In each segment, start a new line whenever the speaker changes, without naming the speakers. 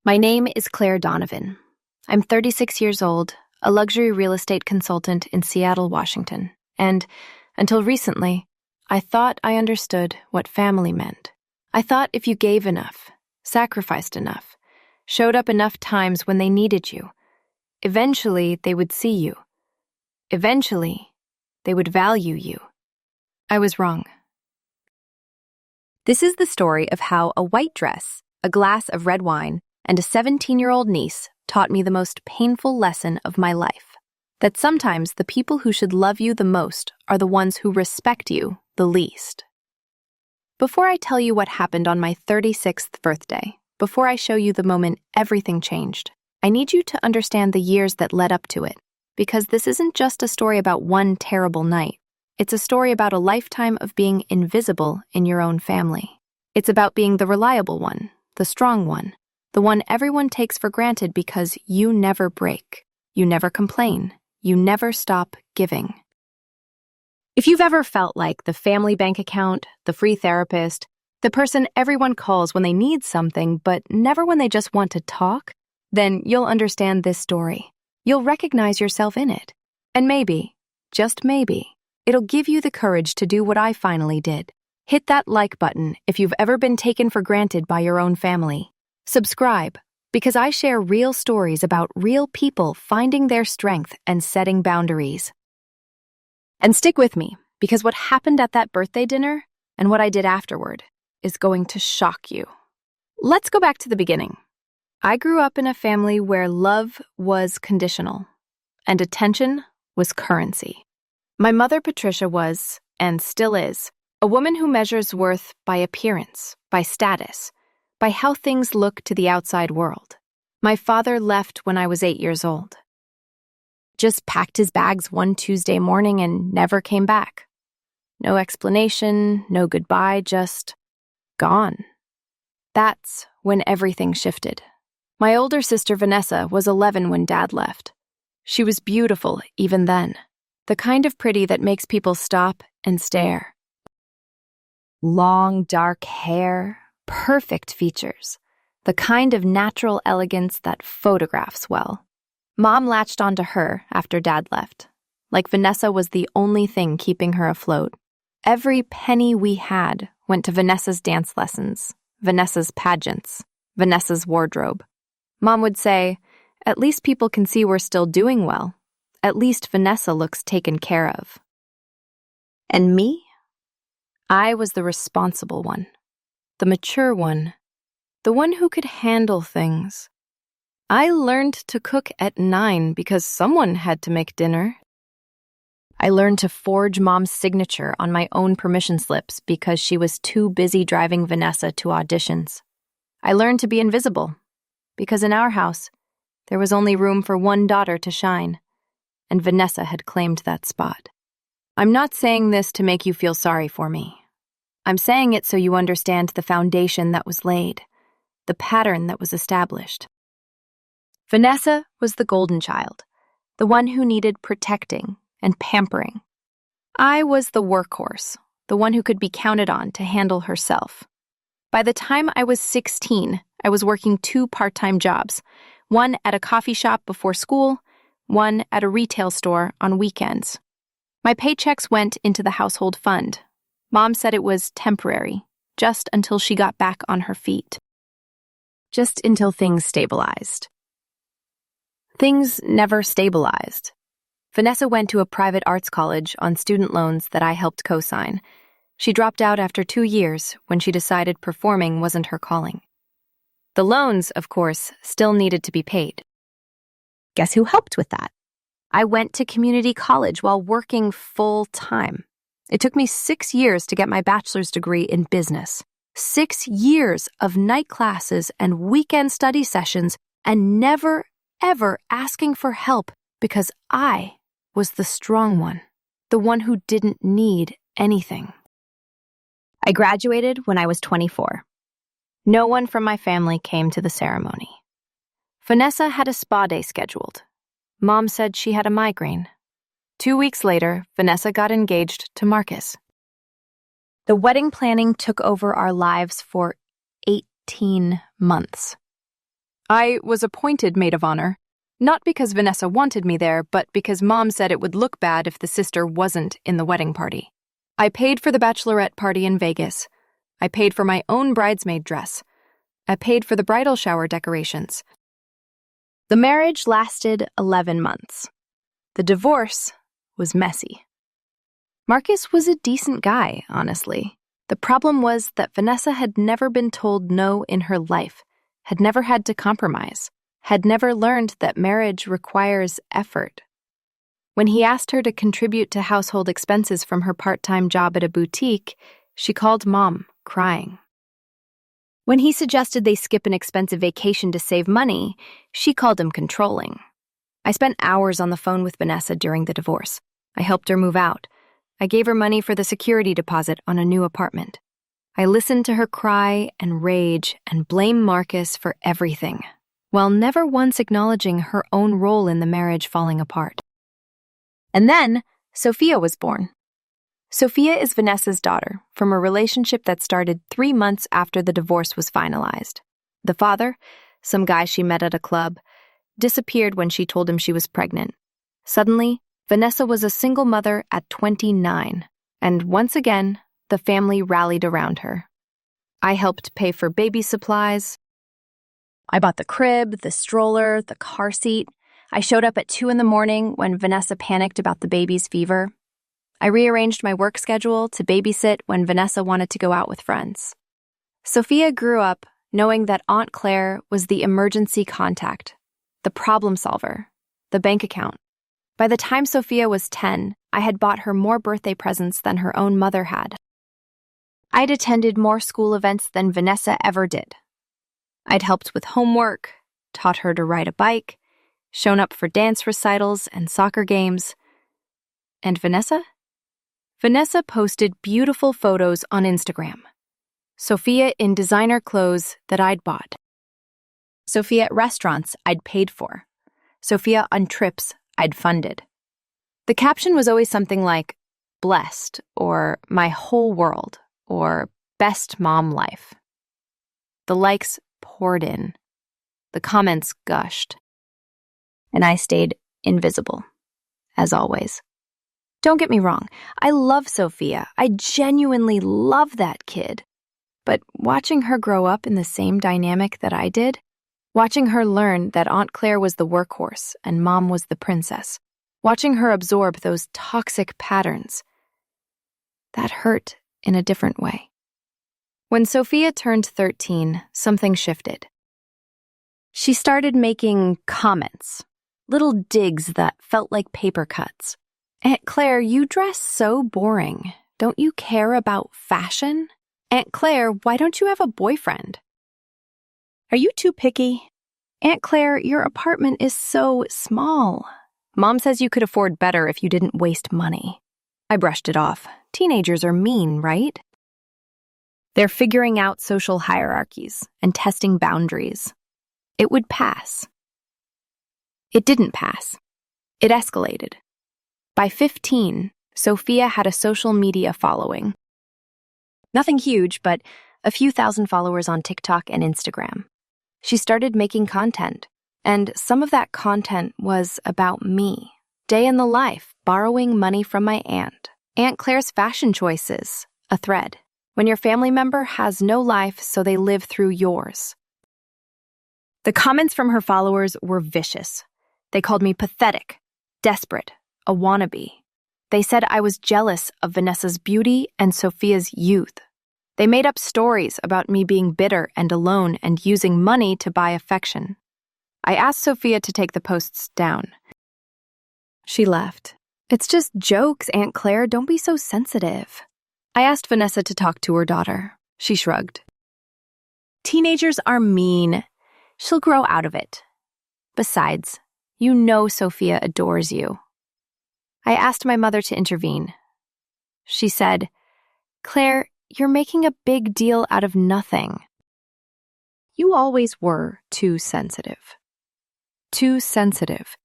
My name is Claire Donovan. I'm 36 years old, a luxury real estate consultant in Seattle, Washington, and, until recently, I thought I understood what family meant. I thought if you gave enough, sacrificed enough, showed up enough times when they needed you, eventually they would see you. Eventually, they would value you. I was wrong. This is the story of how a white dress, a glass of red wine, and a 17-year-old niece taught me the most painful lesson of my life, that sometimes the people who should love you the most are the ones who respect you the least. Before I tell you what happened on my 36th birthday, before I show you the moment everything changed, I need you to understand the years that led up to it, because this isn't just a story about one terrible night. It's a story about a lifetime of being invisible in your own family. It's about being the reliable one, the strong one, the one everyone takes for granted because you never break, you never complain, you never stop giving. If you've ever felt like the family bank account, the free therapist, the person everyone calls when they need something but never when they just want to talk, then you'll understand this story. You'll recognize yourself in it. And maybe, just maybe, it'll give you the courage to do what I finally did. Hit that like button if you've ever been taken for granted by your own family. Subscribe, because I share real stories about real people finding their strength and setting boundaries. And stick with me, because what happened at that birthday dinner and what I did afterward is going to shock you. Let's go back to the beginning. I grew up in a family where love was conditional and attention was currency. My mother, Patricia, was, and still is, a woman who measures worth by appearance, by status, by how things look to the outside world. My father left when I was 8 years old. Just packed his bags one Tuesday morning and never came back. No explanation, no goodbye, just gone. That's when everything shifted. My older sister, Vanessa, was 11 when Dad left. She was beautiful even then, the kind of pretty that makes people stop and stare. Long, dark hair, perfect features, the kind of natural elegance that photographs well. Mom latched onto her after Dad left, like Vanessa was the only thing keeping her afloat. Every penny we had went to Vanessa's dance lessons, Vanessa's pageants, Vanessa's wardrobe. Mom would say, "At least people can see we're still doing well. At least Vanessa looks taken care of." And me? I was the responsible one, the mature one, the one who could handle things. I learned to cook at 9 because someone had to make dinner. I learned to forge Mom's signature on my own permission slips because she was too busy driving Vanessa to auditions. I learned to be invisible because in our house, there was only room for one daughter to shine, and Vanessa had claimed that spot. I'm not saying this to make you feel sorry for me. I'm saying it so you understand the foundation that was laid, the pattern that was established. Vanessa was the golden child, the one who needed protecting and pampering. I was the workhorse, the one who could be counted on to handle herself. By the time I was 16, I was working 2 part-time jobs, one at a coffee shop before school, one at a retail store on weekends. My paychecks went into the household fund. Mom said it was temporary, just until she got back on her feet. Just until things stabilized. Things never stabilized. Vanessa went to a private arts college on student loans that I helped co-sign. She dropped out after 2 years when she decided performing wasn't her calling. The loans, of course, still needed to be paid. Guess who helped with that? I went to community college while working full-time. It took me 6 years to get my bachelor's degree in business. 6 years of night classes and weekend study sessions and never, ever asking for help because I was the strong one, the one who didn't need anything. I graduated when I was 24. No one from my family came to the ceremony. Vanessa had a spa day scheduled. Mom said she had a migraine. 2 weeks later, Vanessa got engaged to Marcus. The wedding planning took over our lives for 18 months. I was appointed maid of honor, not because Vanessa wanted me there, but because Mom said it would look bad if the sister wasn't in the wedding party. I paid for the bachelorette party in Vegas. I paid for my own bridesmaid dress. I paid for the bridal shower decorations. The marriage lasted 11 months. The divorce was messy. Marcus was a decent guy, honestly. The problem was that Vanessa had never been told no in her life, had never had to compromise, had never learned that marriage requires effort. When he asked her to contribute to household expenses from her part-time job at a boutique, she called Mom, crying. When he suggested they skip an expensive vacation to save money, she called him controlling. I spent hours on the phone with Vanessa during the divorce. I helped her move out. I gave her money for the security deposit on a new apartment. I listened to her cry and rage and blame Marcus for everything, while never once acknowledging her own role in the marriage falling apart. And then, Sophia was born. Sophia is Vanessa's daughter from a relationship that started 3 months after the divorce was finalized. The father, some guy she met at a club, disappeared when she told him she was pregnant. Suddenly, Vanessa was a single mother at 29, and once again, the family rallied around her. I helped pay for baby supplies. I bought the crib, the stroller, the car seat. I showed up at 2 a.m. when Vanessa panicked about the baby's fever. I rearranged my work schedule to babysit when Vanessa wanted to go out with friends. Sophia grew up knowing that Aunt Claire was the emergency contact, the problem solver, the bank account. By the time Sophia was 10, I had bought her more birthday presents than her own mother had. I'd attended more school events than Vanessa ever did. I'd helped with homework, taught her to ride a bike, shown up for dance recitals and soccer games. And Vanessa? Vanessa posted beautiful photos on Instagram. Sophia in designer clothes that I'd bought. Sophia at restaurants I'd paid for. Sophia on trips I'd funded. The caption was always something like, blessed, or my whole world, or best mom life. The likes poured in. The comments gushed. And I stayed invisible, as always. Don't get me wrong, I love Sophia. I genuinely love that kid. But watching her grow up in the same dynamic that I did, watching her learn that Aunt Claire was the workhorse and Mom was the princess, watching her absorb those toxic patterns, that hurt in a different way. When Sophia turned 13, something shifted. She started making comments, little digs that felt like paper cuts. Aunt Claire, you dress so boring. Don't you care about fashion? Aunt Claire, why don't you have a boyfriend? Are you too picky? Aunt Claire, your apartment is so small. Mom says you could afford better if you didn't waste money. I brushed it off. Teenagers are mean, right? They're figuring out social hierarchies and testing boundaries. It would pass. It didn't pass. It escalated. By 15, Sophia had a social media following. Nothing huge, but a few thousand followers on TikTok and Instagram. She started making content, and some of that content was about me. Day in the life, borrowing money from my aunt. Aunt Claire's fashion choices, a thread. When your family member has no life, so they live through yours. The comments from her followers were vicious. They called me pathetic, desperate, a wannabe. They said I was jealous of Vanessa's beauty and Sophia's youth. They made up stories about me being bitter and alone and using money to buy affection. I asked Sophia to take the posts down. She left. It's just jokes, Aunt Claire. Don't be so sensitive. I asked Vanessa to talk to her daughter. She shrugged. Teenagers are mean. She'll grow out of it. Besides, you know Sophia adores you. I asked my mother to intervene. She said, Claire, you're making a big deal out of nothing. You always were too sensitive. Too sensitive.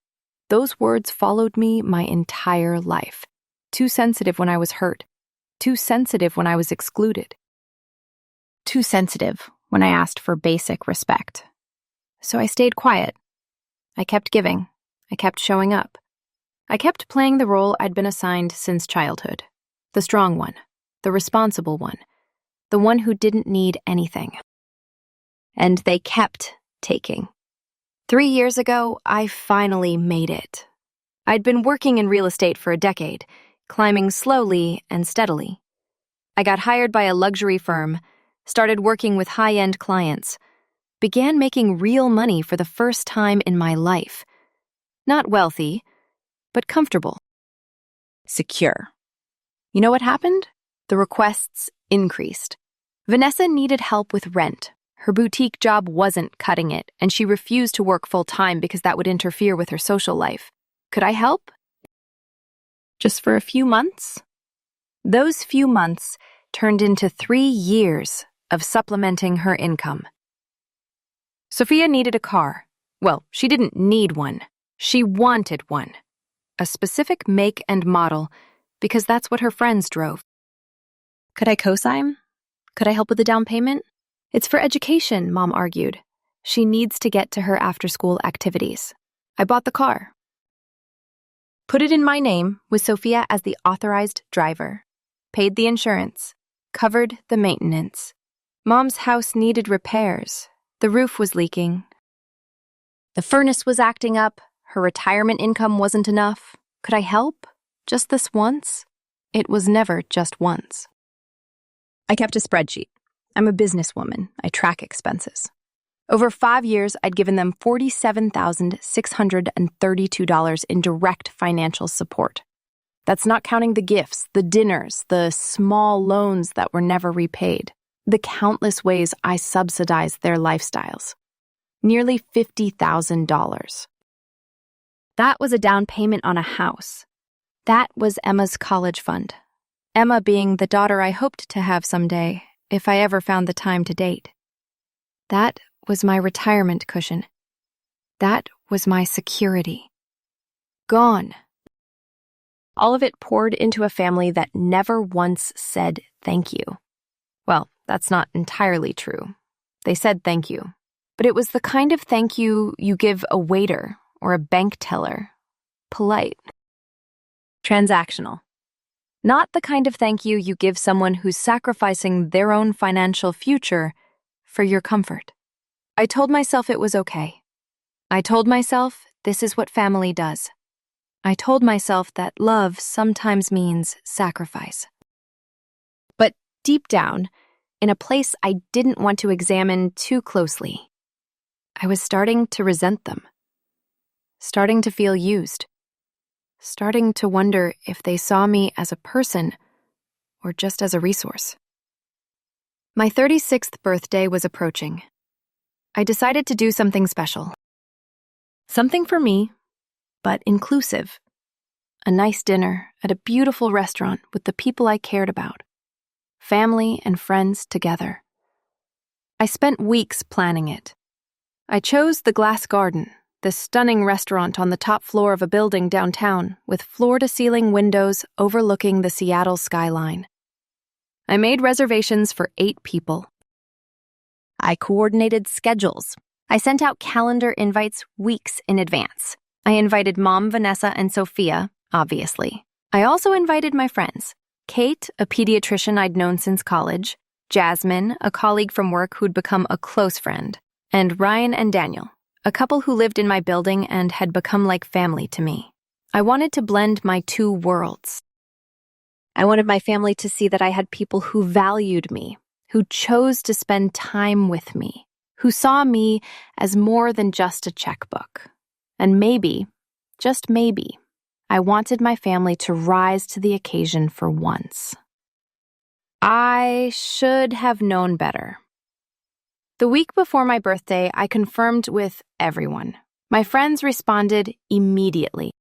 Those words followed me my entire life. Too sensitive when I was hurt. Too sensitive when I was excluded. Too sensitive when I asked for basic respect. So I stayed quiet. I kept giving. I kept showing up. I kept playing the role I'd been assigned since childhood. The strong one. The responsible one. The one who didn't need anything. And they kept taking. 3 years ago, I finally made it. I'd been working in real estate for a decade, climbing slowly and steadily. I got hired by a luxury firm, started working with high-end clients, began making real money for the first time in my life. Not wealthy, but comfortable. Secure. You know what happened? The requests increased. Vanessa needed help with rent. Her boutique job wasn't cutting it, and she refused to work full-time because that would interfere with her social life. Could I help? Just for a few months? Those few months turned into 3 years of supplementing her income. Sophia needed a car. Well, she didn't need one. She wanted one. A specific make and model, because that's what her friends drove. Could I co-sign? Could I help with the down payment? It's for education, Mom argued. She needs to get to her after-school activities. I bought the car. Put it in my name with Sophia as the authorized driver. Paid the insurance. Covered the maintenance. Mom's house needed repairs. The roof was leaking. The furnace was acting up. Her retirement income wasn't enough. Could I help? Just this once? It was never just once. I kept a spreadsheet. I'm a businesswoman. I track expenses. Over 5 years, I'd given them $47,632 in direct financial support. That's not counting the gifts, the dinners, the small loans that were never repaid, the countless ways I subsidized their lifestyles. Nearly $50,000. That was a down payment on a house. That was Emma's college fund. Emma being the daughter I hoped to have someday, if I ever found the time to date. That was my retirement cushion. That was my security. Gone. All of it poured into a family that never once said thank you. Well, that's not entirely true. They said thank you. But it was the kind of thank you you give a waiter or a bank teller. Polite. Transactional. Not the kind of thank you you give someone who's sacrificing their own financial future for your comfort. I told myself it was okay. I told myself this is what family does. I told myself that love sometimes means sacrifice. But deep down, in a place I didn't want to examine too closely, I was starting to resent them. Starting to feel used. Starting to wonder if they saw me as a person or just as a resource. My 36th birthday was approaching. I decided to do something special. Something for me, but inclusive. A nice dinner at a beautiful restaurant with the people I cared about. Family and friends together. I spent weeks planning it. I chose the Glass Garden, the stunning restaurant on the top floor of a building downtown with floor-to-ceiling windows overlooking the Seattle skyline. I made reservations for 8 people. I coordinated schedules. I sent out calendar invites weeks in advance. I invited Mom, Vanessa, and Sophia, obviously. I also invited my friends. Kate, a pediatrician I'd known since college. Jasmine, a colleague from work who'd become a close friend. And Ryan and Daniel, a couple who lived in my building and had become like family to me. I wanted to blend my 2 worlds. I wanted my family to see that I had people who valued me, who chose to spend time with me, who saw me as more than just a checkbook. And maybe, just maybe, I wanted my family to rise to the occasion for once. I should have known better. The week before my birthday, I confirmed with everyone. My friends responded immediately.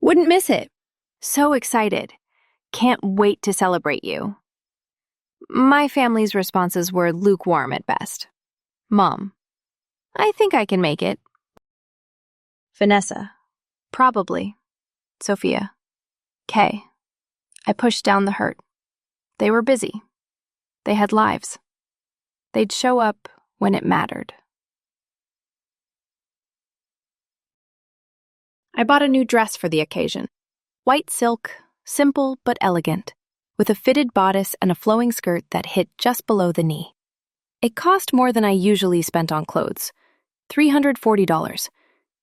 Wouldn't miss it. So excited. Can't wait to celebrate you. My family's responses were lukewarm at best. Mom, I think I can make it. Vanessa, probably. Sophia, Kay. I pushed down the hurt. They were busy. They had lives. They'd show up when it mattered. I bought a new dress for the occasion. White silk, simple but elegant, with a fitted bodice and a flowing skirt that hit just below the knee. It cost more than I usually spent on clothes, $340,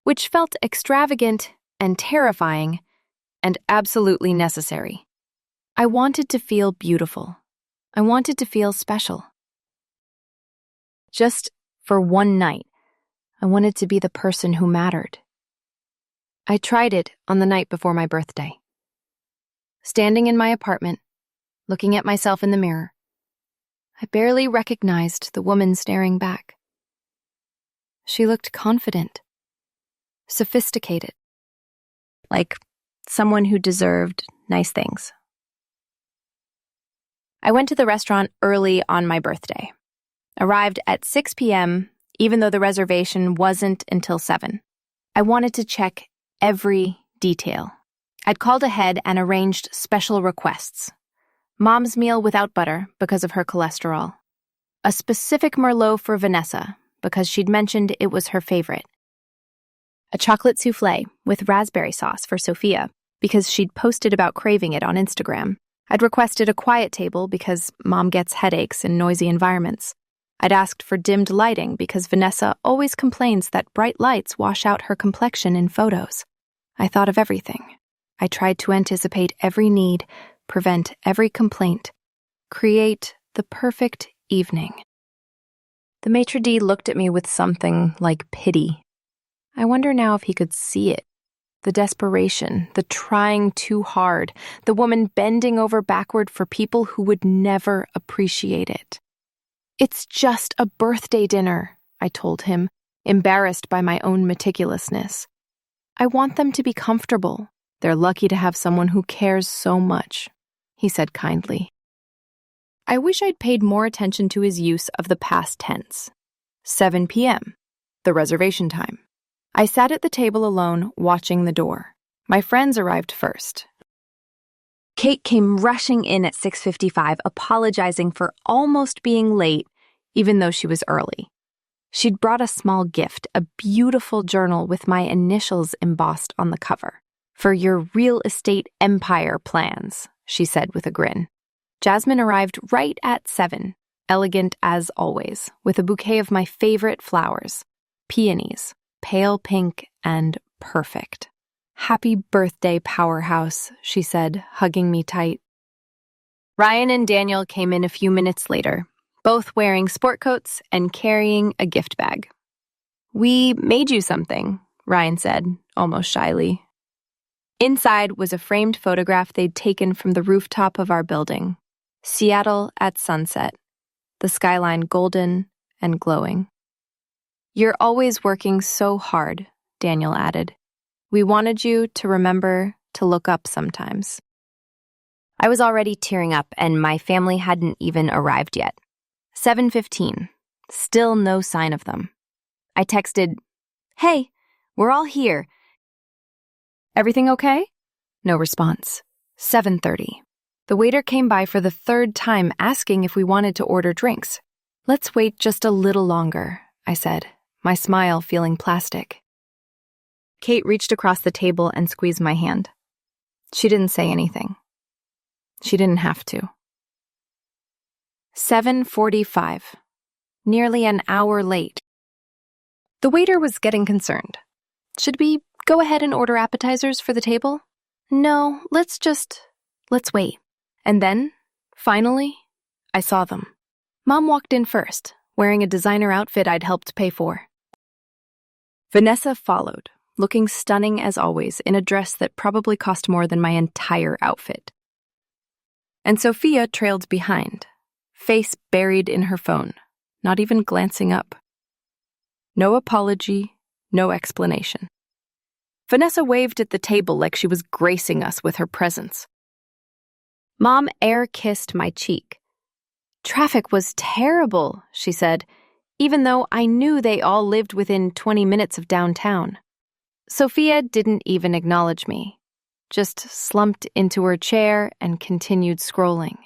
which felt extravagant and terrifying and absolutely necessary. I wanted to feel beautiful. I wanted to feel special. Just for one night, I wanted to be the person who mattered. I tried it on the night before my birthday. Standing in my apartment, looking at myself in the mirror, I barely recognized the woman staring back. She looked confident, sophisticated, like someone who deserved nice things. I went to the restaurant early on my birthday. Arrived at 6 p.m., even though the reservation wasn't until 7. I wanted to check every detail. I'd called ahead and arranged special requests. Mom's meal without butter because of her cholesterol. A specific Merlot for Vanessa because she'd mentioned it was her favorite. A chocolate souffle with raspberry sauce for Sophia because she'd posted about craving it on Instagram. I'd requested a quiet table because Mom gets headaches in noisy environments. I'd asked for dimmed lighting because Vanessa always complains that bright lights wash out her complexion in photos. I thought of everything. I tried to anticipate every need, prevent every complaint, create the perfect evening. The maitre d' looked at me with something like pity. I wonder now if he could see it. The desperation, the trying too hard, the woman bending over backward for people who would never appreciate it. It's just a birthday dinner, I told him, embarrassed by my own meticulousness. I want them to be comfortable. They're lucky to have someone who cares so much, he said kindly. I wish I'd paid more attention to his use of the past tense. 7 p.m., the reservation time. I sat at the table alone, watching the door. My friends arrived first. Kate came rushing in at 6:55, apologizing for almost being late, even though she was early. She'd brought a small gift, a beautiful journal with my initials embossed on the cover. "For your real estate empire plans," she said with a grin. Jasmine arrived right at 7, elegant as always, with a bouquet of my favorite flowers, peonies, pale pink and perfect. "Happy birthday, powerhouse," she said, hugging me tight. Ryan and Daniel came in a few minutes later, both wearing sport coats and carrying a gift bag. "We made you something," Ryan said, almost shyly. Inside was a framed photograph they'd taken from the rooftop of our building. Seattle at sunset, the skyline golden and glowing. "You're always working so hard," Daniel added. "We wanted you to remember to look up sometimes." I was already tearing up, and my family hadn't even arrived yet. 7:15, still no sign of them. I texted, "Hey, we're all here. Everything okay?" No response. 7:30. The waiter came by for the third time asking if we wanted to order drinks. "Let's wait just a little longer," I said, my smile feeling plastic. Kate reached across the table and squeezed my hand. She didn't say anything. She didn't have to. 7:45. Nearly an hour late. The waiter was getting concerned. "Should we go ahead and order appetizers for the table?" "No, let's wait." And then, finally, I saw them. Mom walked in first, wearing a designer outfit I'd helped pay for. Vanessa followed, looking stunning as always in a dress that probably cost more than my entire outfit. And Sophia trailed behind, face buried in her phone, not even glancing up. No apology, no explanation. Vanessa waved at the table like she was gracing us with her presence. Mom air-kissed my cheek. "Traffic was terrible," she said, even though I knew they all lived within 20 minutes of downtown. Sophia didn't even acknowledge me, just slumped into her chair and continued scrolling.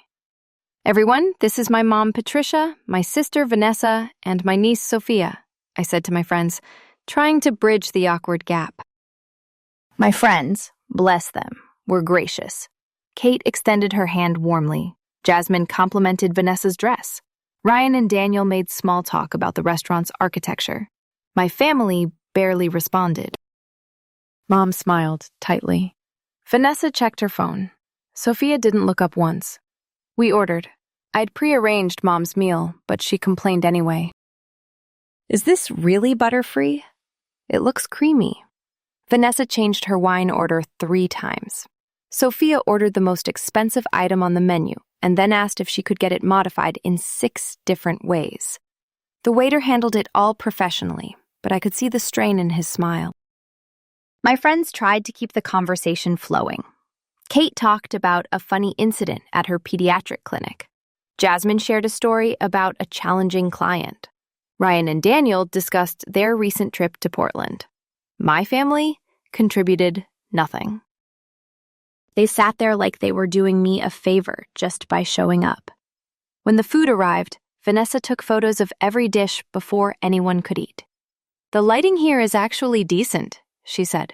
"Everyone, this is my mom, Patricia, my sister, Vanessa, and my niece, Sophia," I said to my friends, trying to bridge the awkward gap. My friends, bless them, were gracious. Kate extended her hand warmly. Jasmine complimented Vanessa's dress. Ryan and Daniel made small talk about the restaurant's architecture. My family barely responded. Mom smiled tightly. Vanessa checked her phone. Sophia didn't look up once. We ordered. I'd prearranged Mom's meal, but she complained anyway. Is this really butter-free? It looks creamy. Vanessa changed her wine order 3 times. Sophia ordered the most expensive item on the menu and then asked if she could get it modified in 6 different ways. The waiter handled it all professionally, but I could see the strain in his smile. My friends tried to keep the conversation flowing. Kate talked about a funny incident at her pediatric clinic. Jasmine shared a story about a challenging client. Ryan and Daniel discussed their recent trip to Portland. My family contributed nothing. They sat there like they were doing me a favor just by showing up. When the food arrived, Vanessa took photos of every dish before anyone could eat. The lighting here is actually decent, she said.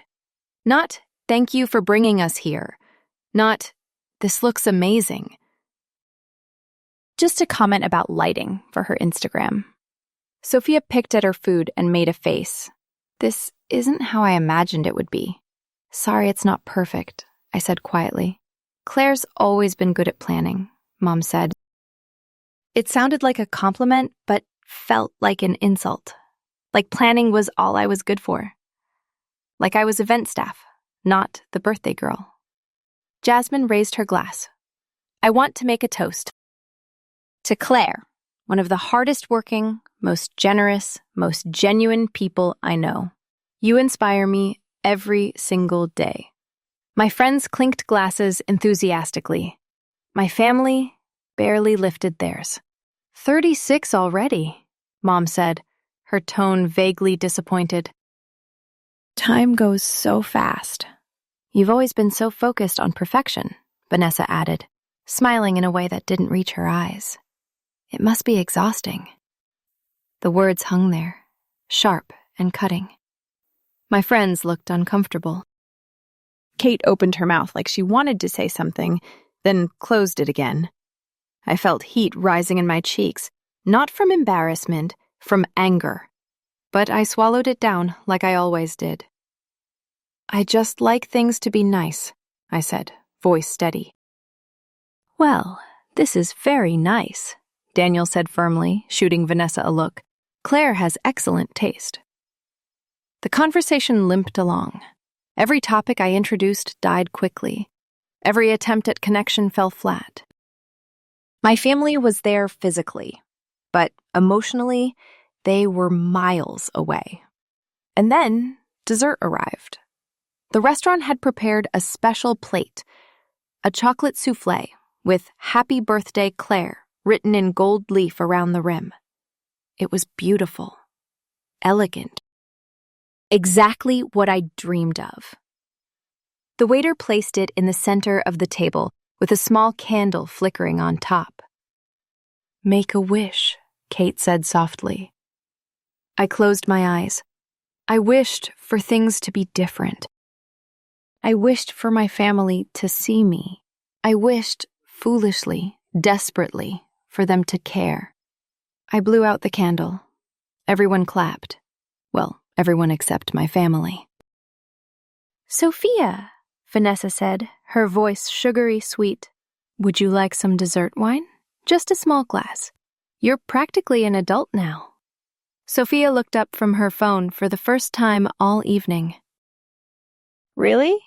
Not, thank you for bringing us here. Not, this looks amazing. Just a comment about lighting for her Instagram. Sophia picked at her food and made a face. This isn't how I imagined it would be. Sorry it's not perfect, I said quietly. Claire's always been good at planning, Mom said. It sounded like a compliment, but felt like an insult. Like planning was all I was good for. Like I was event staff, not the birthday girl. Jasmine raised her glass. I want to make a toast. To Claire, one of the hardest working, most generous, most genuine people I know. You inspire me every single day. My friends clinked glasses enthusiastically. My family barely lifted theirs. 36 already, Mom said, her tone vaguely disappointed. Time goes so fast. You've always been so focused on perfection, Vanessa added, smiling in a way that didn't reach her eyes. It must be exhausting. The words hung there, sharp and cutting. My friends looked uncomfortable. Kate opened her mouth like she wanted to say something, then closed it again. I felt heat rising in my cheeks, not from embarrassment, from anger. But I swallowed it down like I always did. I just like things to be nice, I said, voice steady. Well, this is very nice, Daniel said firmly, shooting Vanessa a look. Claire has excellent taste. The conversation limped along. Every topic I introduced died quickly. Every attempt at connection fell flat. My family was there physically, but emotionally, they were miles away. And then dessert arrived. The restaurant had prepared a special plate, a chocolate soufflé with Happy Birthday Claire written in gold leaf around the rim. It was beautiful, elegant, exactly what I dreamed of. The waiter placed it in the center of the table with a small candle flickering on top. Make a wish, Kate said softly. I closed my eyes. I wished for things to be different. I wished for my family to see me. I wished, foolishly, desperately, for them to care. I blew out the candle. Everyone clapped. Well, everyone except my family. Sophia, Vanessa said, her voice sugary sweet. Would you like some dessert wine? Just a small glass. You're practically an adult now. Sophia looked up from her phone for the first time all evening. Really?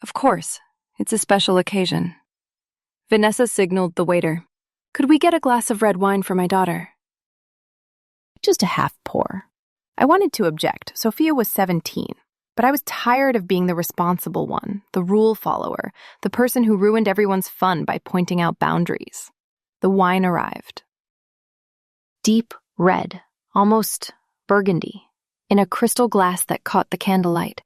Of course. It's a special occasion. Vanessa signaled the waiter. Could we get a glass of red wine for my daughter? Just a half pour. I wanted to object. Sophia was 17, but I was tired of being the responsible one, the rule follower, the person who ruined everyone's fun by pointing out boundaries. The wine arrived. Deep red, almost burgundy, in a crystal glass that caught the candlelight.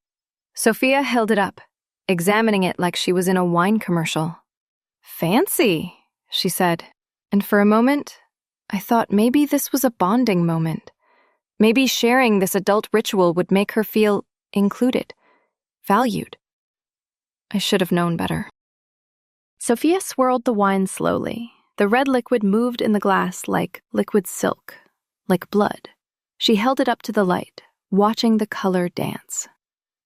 Sophia held it up, examining it like she was in a wine commercial. Fancy, she said, and for a moment, I thought maybe this was a bonding moment. Maybe sharing this adult ritual would make her feel included. valued. I should have known better. Sophia swirled the wine slowly. The red liquid moved in the glass like liquid silk, like blood. She held it up to the light, watching the color dance.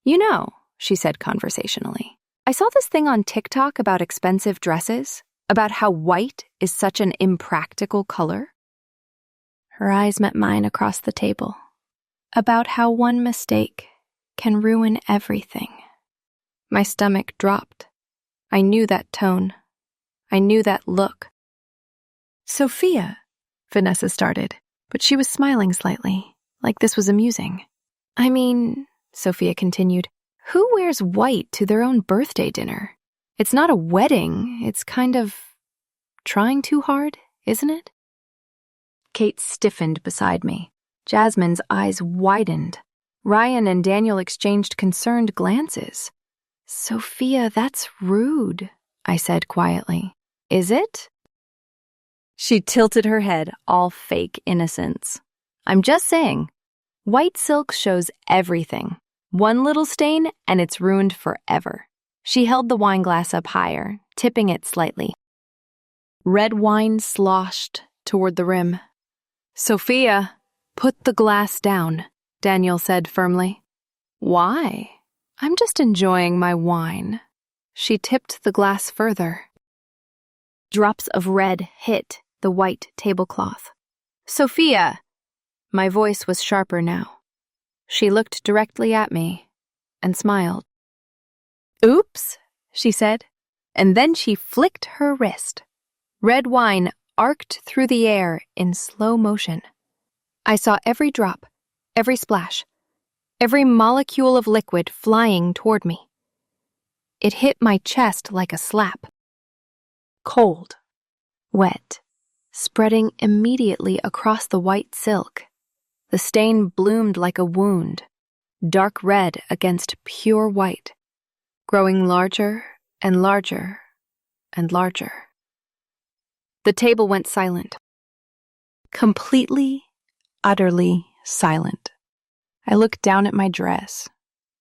"You know," she said conversationally, "I saw this thing on TikTok about expensive dresses, about how white is such an impractical color." Her eyes met mine across the table. About how one mistake can ruin everything. My stomach dropped. I knew that tone. I knew that look. "Sophia," Vanessa started, but she was smiling slightly, like this was amusing. "I mean," Sophia continued, "who wears white to their own birthday dinner? It's not a wedding, it's kind of trying too hard, isn't it?" Kate stiffened beside me. Jasmine's eyes widened. Ryan and Daniel exchanged concerned glances. "Sophia, that's rude," I said quietly. "Is it?" She tilted her head, all fake innocence. "I'm just saying, white silk shows everything. One little stain and it's ruined forever." She held the wine glass up higher, tipping it slightly. Red wine sloshed toward the rim. "Sophia, put the glass down," Daniel said firmly. "Why? I'm just enjoying my wine." She tipped the glass further. Drops of red hit the white tablecloth. "Sophia!" My voice was sharper now. She looked directly at me and smiled. "Oops," she said, and then she flicked her wrist. Red wine arced through the air in slow motion. I saw every drop, every splash, every molecule of liquid flying toward me. It hit my chest like a slap. Cold, wet, spreading immediately across the white silk. The stain bloomed like a wound, dark red against pure white, growing larger and larger and larger. The table went silent. Completely, utterly silent. I looked down at my dress.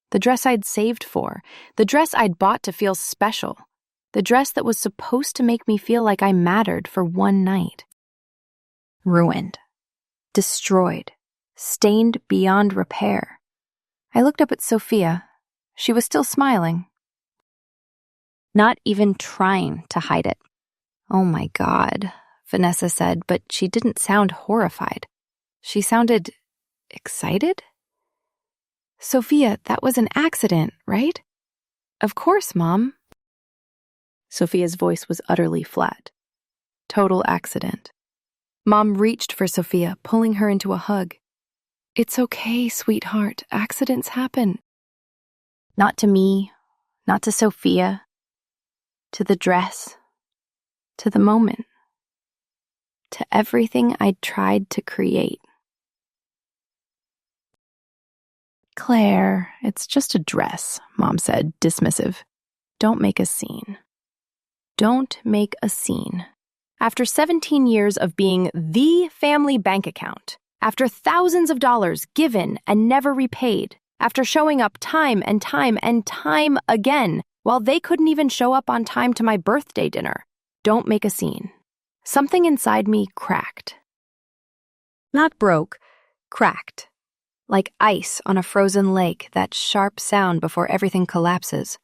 The dress I'd saved for. The dress I'd bought to feel special. The dress that was supposed to make me feel like I mattered for one night. Ruined. Destroyed. Stained beyond repair. I looked up at Sophia. She was still smiling. Not even trying to hide it. "Oh my God," Vanessa said, but she didn't sound horrified. She sounded excited. "Sophia, that was an accident, right?" "Of course, Mom." Sophia's voice was utterly flat. Total accident. Mom reached for Sophia, pulling her into a hug. "It's okay, sweetheart. Accidents happen." Not to me, not to Sophia, to the dress, to the moment, to everything I'd tried to create. "Claire, it's just a dress," Mom said, dismissive. "Don't make a scene." Don't make a scene. After 17 years of being the family bank account, after thousands of dollars given and never repaid, after showing up time and time and time again, while they couldn't even show up on time to my birthday dinner. Don't make a scene. Something inside me cracked. Not broke, cracked. Like ice on a frozen lake, that sharp sound before everything collapses.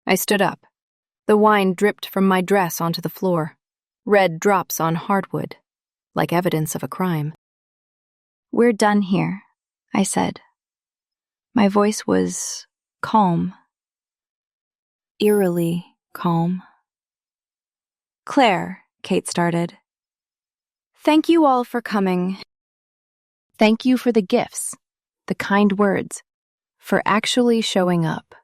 I stood up. The wine dripped from my dress onto the floor. Red drops on hardwood, like evidence of a crime. "We're done here," I said. My voice was calm. Eerily calm. "Claire," Kate started. "Thank you all for coming. Thank you for the gifts, the kind words, for actually showing up."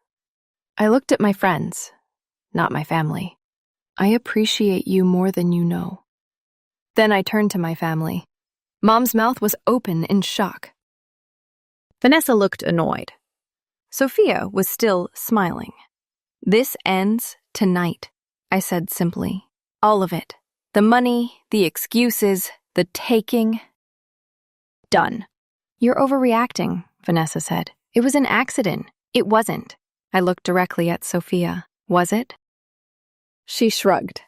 I looked at my friends, not my family. "I appreciate you more than you know." Then I turned to my family. Mom's mouth was open in shock. Vanessa looked annoyed. Sophia was still smiling. "This ends tonight," I said simply. "All of it. The money, the excuses, the taking. Done." "You're overreacting," Vanessa said. "It was an accident." "It wasn't. I looked directly at Sophia. Was it? She shrugged,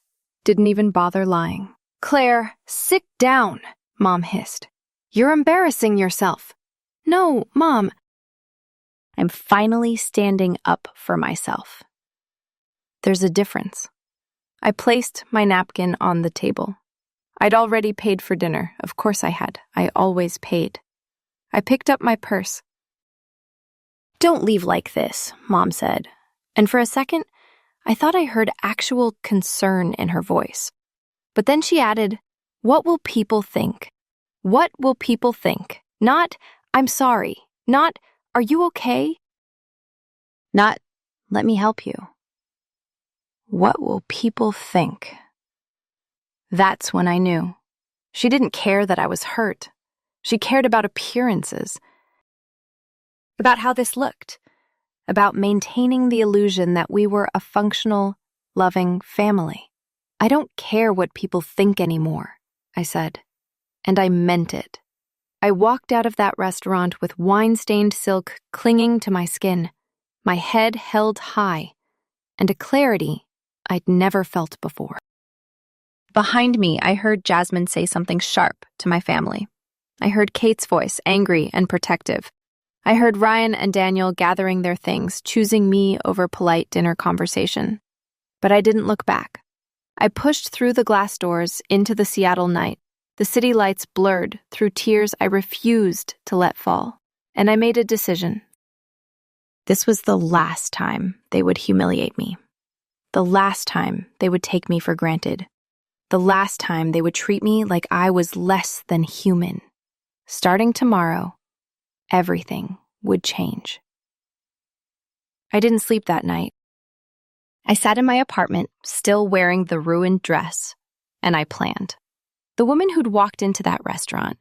didn't even bother lying. Claire, sit down, Mom hissed. You're embarrassing yourself. No, Mom. I'm finally standing up for myself. There's a difference. I placed my napkin on the table. I'd already paid for dinner. Of course I had. I always paid. I picked up my purse. Don't leave like this, Mom said. And for a second, I thought I heard actual concern in her voice. But then she added, what will people think? What will people think? Not, I'm sorry. Not, are you okay? Not, let me help you. What will people think? That's when I knew. She didn't care that I was hurt. She cared about appearances, about how this looked, about maintaining the illusion that we were a functional, loving family. I don't care what people think anymore, I said, and I meant it. I walked out of that restaurant with wine-stained silk clinging to my skin, my head held high, and a clarity I'd never felt before. Behind me, I heard Jasmine say something sharp to my family. I heard Kate's voice, angry and protective. I heard Ryan and Daniel gathering their things, choosing me over polite dinner conversation. But I didn't look back. I pushed through the glass doors into the Seattle night. The city lights blurred through tears I refused to let fall. And I made a decision. This was the last time they would humiliate me. The last time they would take me for granted. The last time they would treat me like I was less than human. Starting tomorrow, everything would change. I didn't sleep that night. I sat in my apartment, still wearing the ruined dress, and I planned. The woman who'd walked into that restaurant,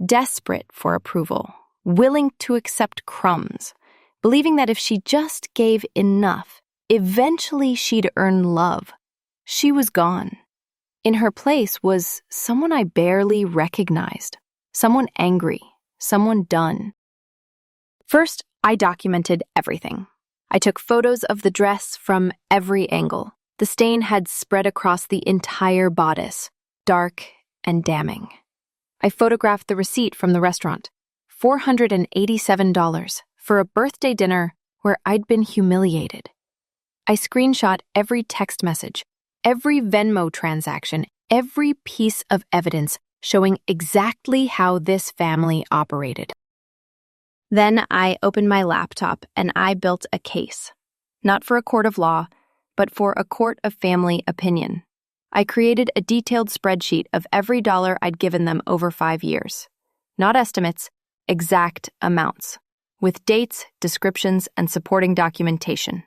desperate for approval, willing to accept crumbs, believing that if she just gave enough, eventually she'd earn love. She was gone. In her place was someone I barely recognized, someone angry, someone done. First, I documented everything. I took photos of the dress from every angle. The stain had spread across the entire bodice, dark and damning. I photographed the receipt from the restaurant, $487 for a birthday dinner where I'd been humiliated. I screenshot every text message, every Venmo transaction, every piece of evidence showing exactly how this family operated. Then I opened my laptop and I built a case, not for a court of law, but for a court of family opinion. I created a detailed spreadsheet of every dollar I'd given them over 5 years. Not estimates, exact amounts, with dates, descriptions, and supporting documentation.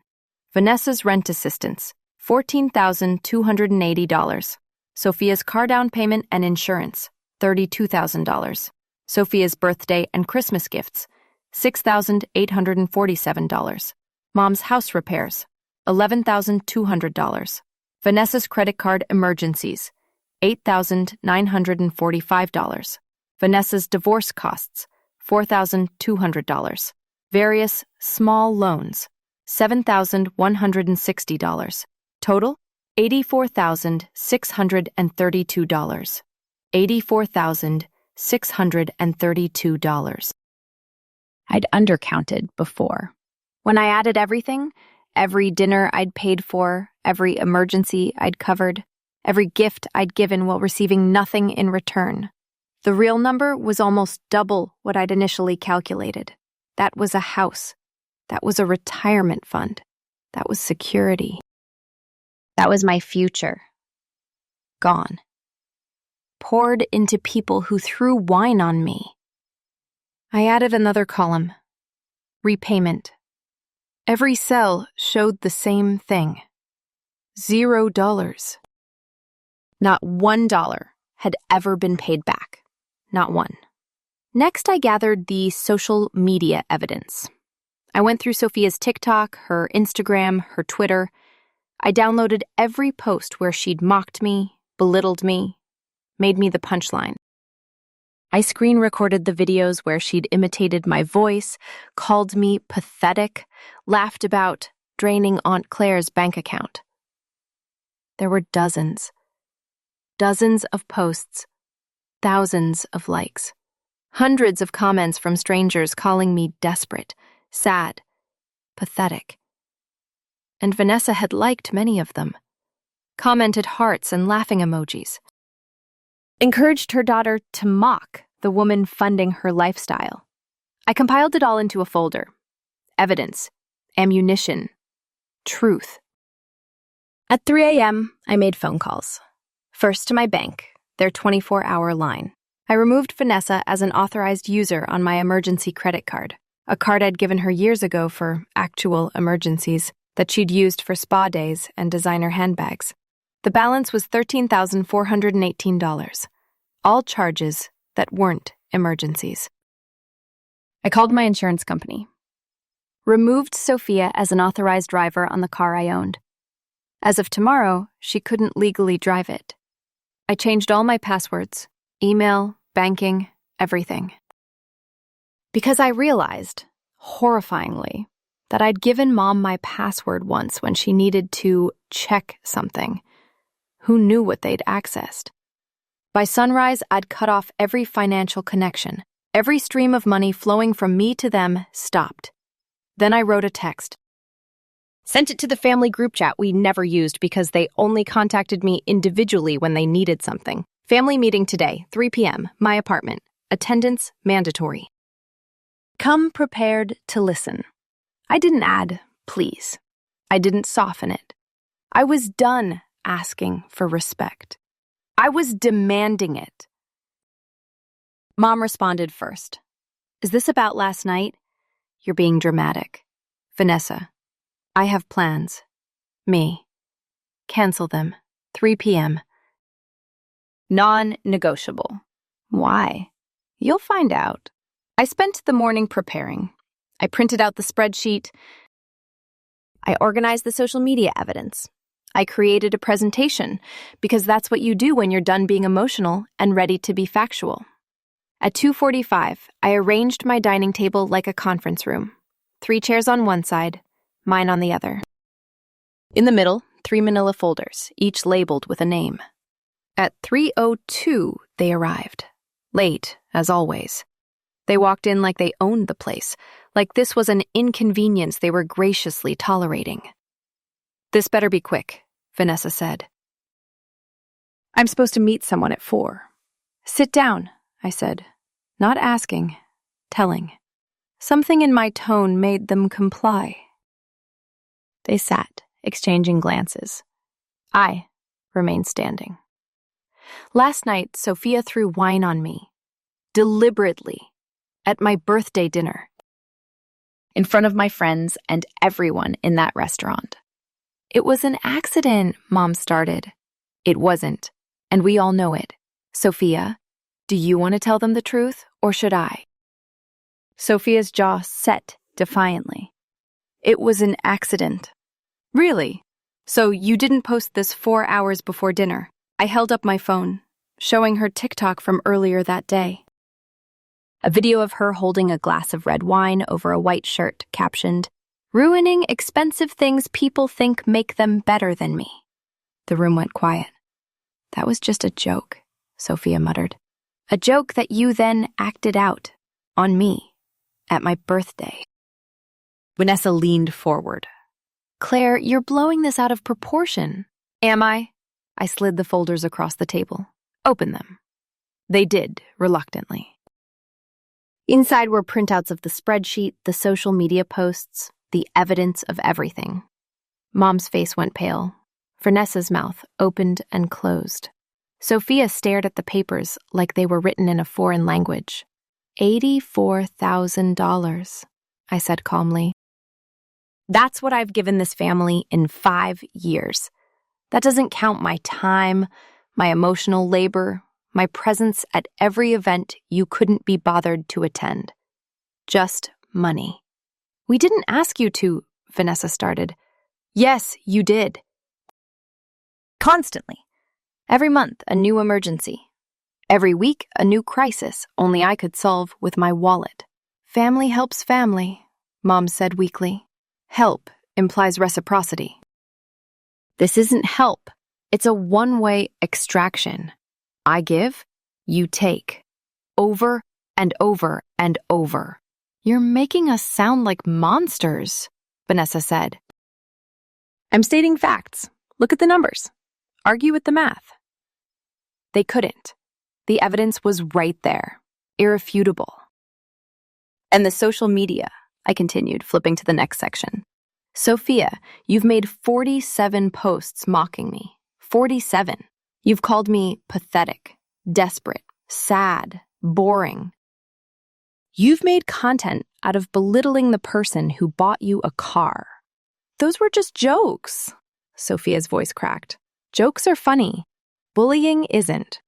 Vanessa's rent assistance, $14,280. Sophia's car down payment and insurance, $32,000. Sophia's birthday and Christmas gifts, $6,847. Mom's house repairs, $11,200. Vanessa's credit card emergencies, $8,945. Vanessa's divorce costs, $4,200. Various small loans, $7,160. Total, $84,632. $84,632. I'd undercounted before. When I added everything, every dinner I'd paid for, every emergency I'd covered, every gift I'd given while receiving nothing in return, the real number was almost double what I'd initially calculated. That was a house. That was a retirement fund. That was security. That was my future. Gone. Poured into people who threw wine on me. I added another column. Repayment. Every cell showed the same thing. $0. Not $1 had ever been paid back. Not one. Next, I gathered the social media evidence. I went through Sophia's TikTok, her Instagram, her Twitter. I downloaded every post where she'd mocked me, belittled me, made me the punchline. I screen recorded the videos where she'd imitated my voice, called me pathetic, laughed about draining Aunt Claire's bank account. There were dozens of posts, thousands of likes, hundreds of comments from strangers calling me desperate, sad, pathetic. And Vanessa had liked many of them, commented hearts and laughing emojis, encouraged her daughter to mock the woman funding her lifestyle. I compiled it all into a folder: evidence, ammunition, truth. At 3 a.m., I made phone calls. First to my bank, their 24-hour line. I removed Vanessa as an authorized user on my emergency credit card, a card I'd given her years ago for actual emergencies that she'd used for spa days and designer handbags. The balance was $13,418, all charges that weren't emergencies. I called my insurance company, removed Sophia as an authorized driver on the car I owned. As of tomorrow, she couldn't legally drive it. I changed all my passwords, email, banking, everything. Because I realized, horrifyingly, that I'd given Mom my password once when she needed to check something. Who knew what they'd accessed? By sunrise, I'd cut off every financial connection. Every stream of money flowing from me to them stopped. Then I wrote a text. Sent it to the family group chat we never used because they only contacted me individually when they needed something. Family meeting today, 3 p.m., my apartment. Attendance mandatory. Come prepared to listen. I didn't add please. I didn't soften it. I was done asking for respect. I was demanding it. Mom responded first. Is this about last night? You're being dramatic. Vanessa, I have plans. Me. Cancel them. 3 p.m. Non-negotiable. Why? You'll find out. I spent the morning preparing. I printed out the spreadsheet. I organized the social media evidence. I created a presentation, because that's what you do when you're done being emotional and ready to be factual. At 2:45, I arranged my dining table like a conference room. 3 chairs on one side, mine on the other. In the middle, 3 manila folders, each labeled with a name. At 3:02, they arrived. Late, as always. They walked in like they owned the place, like this was an inconvenience they were graciously tolerating. This better be quick, Vanessa said. I'm supposed to meet someone at 4. Sit down, I said, not asking, telling. Something in my tone made them comply. They sat, exchanging glances. I remained standing. Last night, Sophia threw wine on me, deliberately, at my birthday dinner, in front of my friends and everyone in that restaurant. It was an accident, Mom started. It wasn't, and we all know it. Sophia, do you want to tell them the truth, or should I? Sophia's jaw set defiantly. It was an accident. Really? So you didn't post this 4 hours before dinner? I held up my phone, showing her TikTok from earlier that day. A video of her holding a glass of red wine over a white shirt, captioned, "Ruining expensive things people think make them better than me." The room went quiet. That was just a joke, Sophia muttered. A joke that you then acted out, on me, at my birthday. Vanessa leaned forward. Claire, you're blowing this out of proportion. Am I? I slid the folders across the table. Open them. They did, reluctantly. Inside were printouts of the spreadsheet, the social media posts, the evidence of everything. Mom's face went pale. Vanessa's mouth opened and closed. Sophia stared at the papers like they were written in a foreign language. $84,000, I said calmly. That's what I've given this family in 5 years. That doesn't count my time, my emotional labor, my presence at every event you couldn't be bothered to attend. Just money. We didn't ask you to, Vanessa started. Yes, you did. Constantly. Every month, a new emergency. Every week, a new crisis only I could solve with my wallet. Family helps family, Mom said weakly. Help implies reciprocity. This isn't help. It's a one-way extraction. I give, you take. Over and over and over. You're making us sound like monsters, Vanessa said. I'm stating facts. Look at the numbers. Argue with the math. They couldn't. The evidence was right there, irrefutable. And the social media, I continued, flipping to the next section. Sophia, you've made 47 posts mocking me. 47. You've called me pathetic, desperate, sad, boring. You've made content out of belittling the person who bought you a car. Those were just jokes. Sophia's voice cracked. Jokes are funny. Bullying isn't.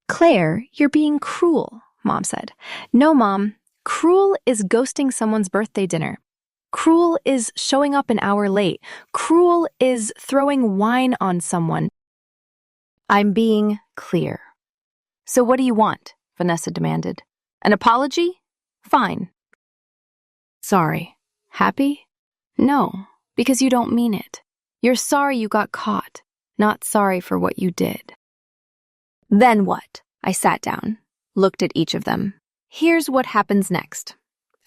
Claire, you're being cruel, Mom said. No, Mom. Cruel is ghosting someone's birthday dinner. Cruel is showing up an hour late. Cruel is throwing wine on someone. I'm being clear. So what do you want? Vanessa demanded. An apology? Fine. Sorry. Happy? No, because you don't mean it. You're sorry you got caught, not sorry for what you did. Then what? I sat down, looked at each of them. Here's what happens next.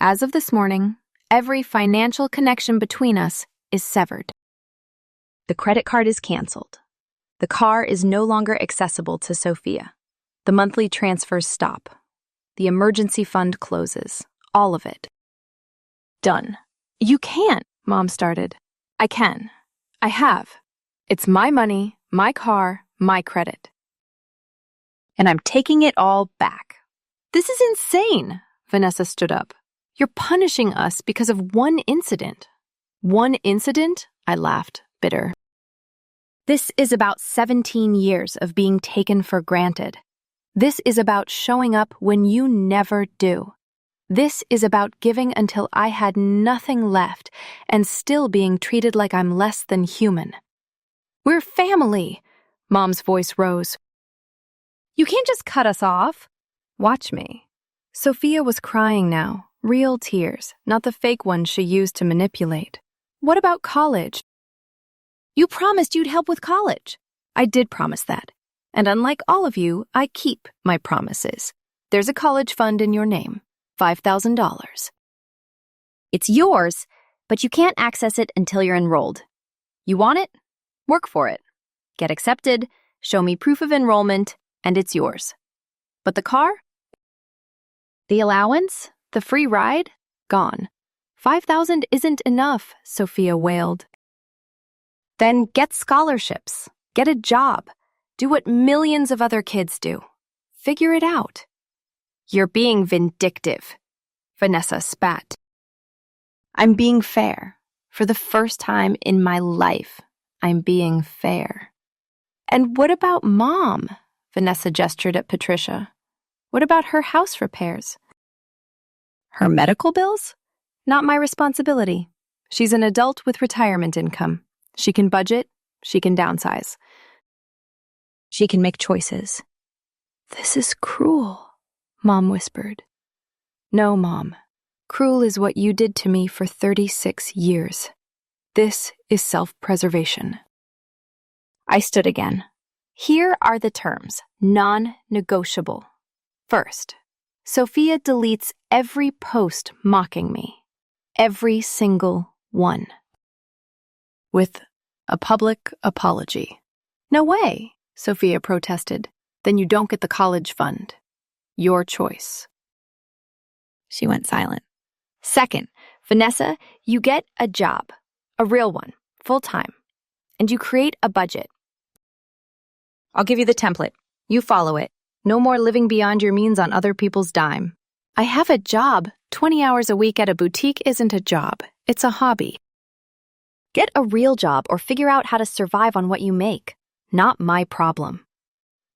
As of this morning, every financial connection between us is severed. The credit card is canceled. The car is no longer accessible to Sophia. The monthly transfers stop. The emergency fund closes. All of it. Done. You can't, Mom started. I can. I have. It's my money, my car, my credit. And I'm taking it all back. This is insane, Vanessa stood up. You're punishing us because of one incident. One incident? I laughed, bitter. This is about 17 years of being taken for granted. This is about showing up when you never do. This is about giving until I had nothing left and still being treated like I'm less than human. We're family, Mom's voice rose. You can't just cut us off. Watch me. Sophia was crying now, real tears, not the fake ones she used to manipulate. What about college? You promised you'd help with college. I did promise that. And unlike all of you, I keep my promises. There's a college fund in your name. $5,000. It's yours, but you can't access it until you're enrolled. You want it? Work for it. Get accepted, show me proof of enrollment, and it's yours. But the car? The allowance? The free ride? Gone. $5,000 isn't enough, Sophia wailed. Then get scholarships. Get a job. Do what millions of other kids do. Figure it out. You're being vindictive, Vanessa spat. I'm being fair. For the first time in my life, I'm being fair. And what about Mom? Vanessa gestured at Patricia. What about her house repairs? Her medical bills? Not my responsibility. She's an adult with retirement income. She can budget. She can downsize. She can make choices. This is cruel. Mom whispered. No, Mom. Cruel is what you did to me for 36 years. This is self-preservation. I stood again. Here are the terms, non-negotiable. First, Sophia deletes every post mocking me. Every single one. With a public apology. No way, Sophia protested. Then you don't get the college fund. Your choice. She went silent. Second, Vanessa, you get a job, a real one, full-time, and you create a budget. I'll give you the template. You follow it. No more living beyond your means on other people's dime. I have a job. 20 hours a week at a boutique isn't a job. It's a hobby. Get a real job or figure out how to survive on what you make. Not my problem.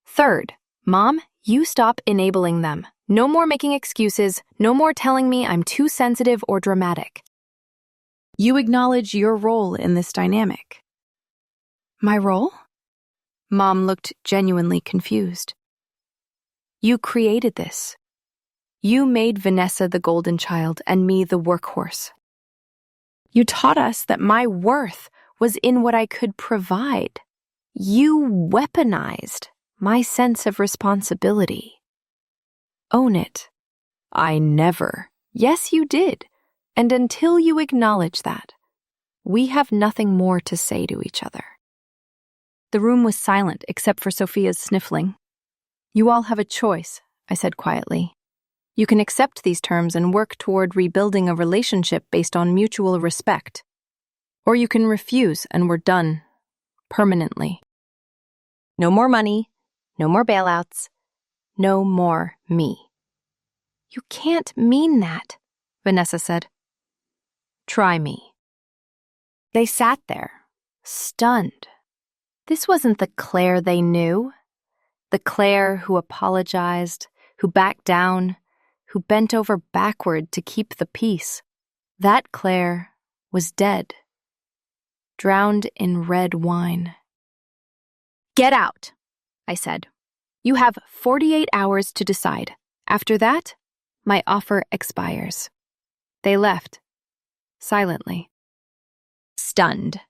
Third, Mom, you stop enabling them. No more making excuses. No more telling me I'm too sensitive or dramatic. You acknowledge your role in this dynamic. My role? Mom looked genuinely confused. You created this. You made Vanessa the golden child and me the workhorse. You taught us that my worth was in what I could provide. You weaponized my sense of responsibility. Own it. I never. Yes, you did. And until you acknowledge that, we have nothing more to say to each other. The room was silent except for Sophia's sniffling. You all have a choice, I said quietly. You can accept these terms and work toward rebuilding a relationship based on mutual respect. Or you can refuse and we're done. Permanently. No more money, no more bailouts, no more me. You can't mean that, Vanessa said. Try me. They sat there, stunned. This wasn't the Claire they knew. The Claire who apologized, who backed down, who bent over backward to keep the peace. That Claire was dead, drowned in red wine. Get out, I said. You have 48 hours to decide. After that, my offer expires. They left, silently, stunned.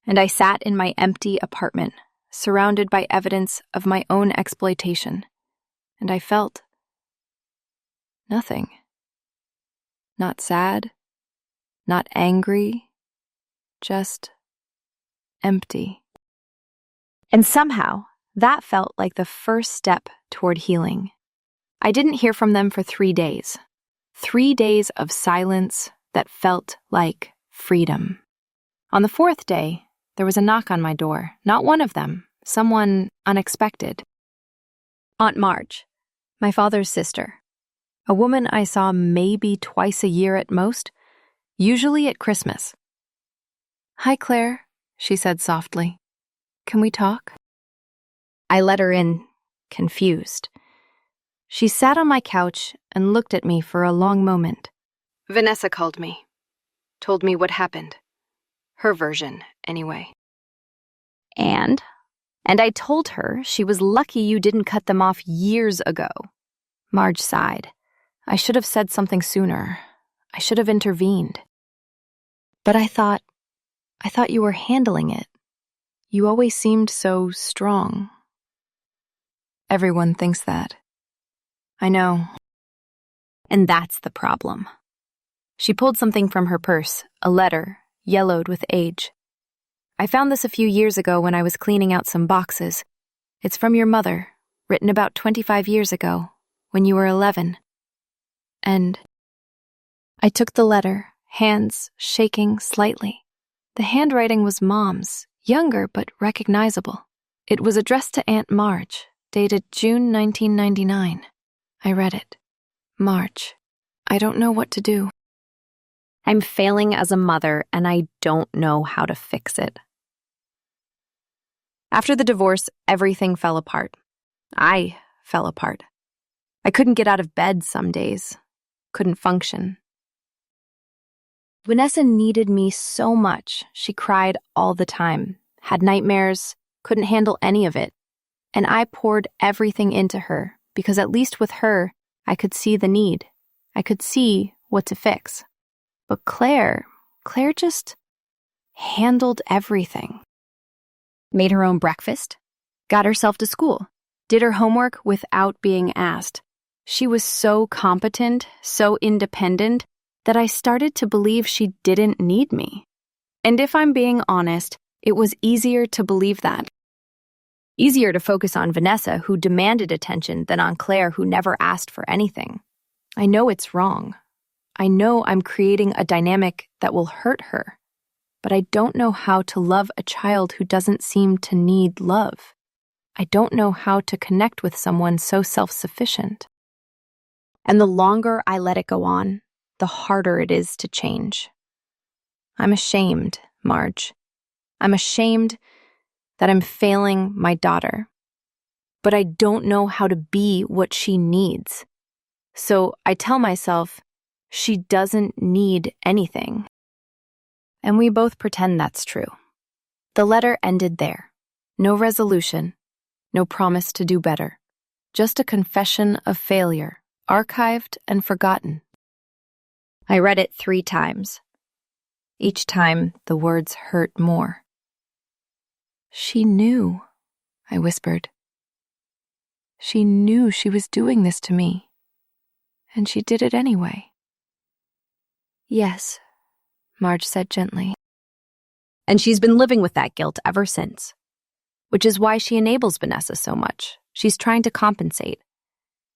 And I sat in my empty apartment, surrounded by evidence of my own exploitation. And I felt nothing. Not sad, not angry, just empty. And somehow, that felt like the first step toward healing. I didn't hear from them for 3 days. 3 days of silence that felt like freedom. On the 4th day, there was a knock on my door. Not one of them, someone unexpected. Aunt Marge, my father's sister. A woman I saw maybe twice a year at most, usually at Christmas. Hi, Claire, she said softly. Can we talk? I let her in, confused. She sat on my couch and looked at me for a long moment. Vanessa called me, told me what happened. Her version, anyway. And I told her she was lucky you didn't cut them off years ago. Marge sighed. I should have said something sooner. I should have intervened. But I thought you were handling it. You always seemed so strong. Everyone thinks that. I know. And that's the problem. She pulled something from her purse, a letter, yellowed with age. I found this a few years ago when I was cleaning out some boxes. It's from your mother, written about 25 years ago, when you were 11. And I took the letter, hands shaking slightly. The handwriting was Mom's, younger but recognizable. It was addressed to Aunt Marge, dated June 1999. I read it. Marge, I don't know what to do. I'm failing as a mother, and I don't know how to fix it. After the divorce, everything fell apart. I fell apart. I couldn't get out of bed some days. Couldn't function. Vanessa needed me so much. She cried all the time, had nightmares, couldn't handle any of it. And I poured everything into her, because at least with her, I could see the need. I could see what to fix. But Claire just handled everything. Made her own breakfast, got herself to school, did her homework without being asked. She was so competent, so independent, that I started to believe she didn't need me. And if I'm being honest, it was easier to believe that. Easier to focus on Vanessa, who demanded attention, than on Claire, who never asked for anything. I know it's wrong. I know I'm creating a dynamic that will hurt her. But I don't know how to love a child who doesn't seem to need love. I don't know how to connect with someone so self-sufficient. And the longer I let it go on, the harder it is to change. I'm ashamed, Marge. I'm ashamed that I'm failing my daughter. But I don't know how to be what she needs. So I tell myself, she doesn't need anything. And we both pretend that's true. The letter ended there. No resolution, no promise to do better. Just a confession of failure, archived and forgotten. I read it 3 times. Each time, the words hurt more. "She knew," I whispered. "She knew she was doing this to me, and she did it anyway." "Yes," Marge said gently. And she's been living with that guilt ever since. Which is why she enables Vanessa so much. She's trying to compensate.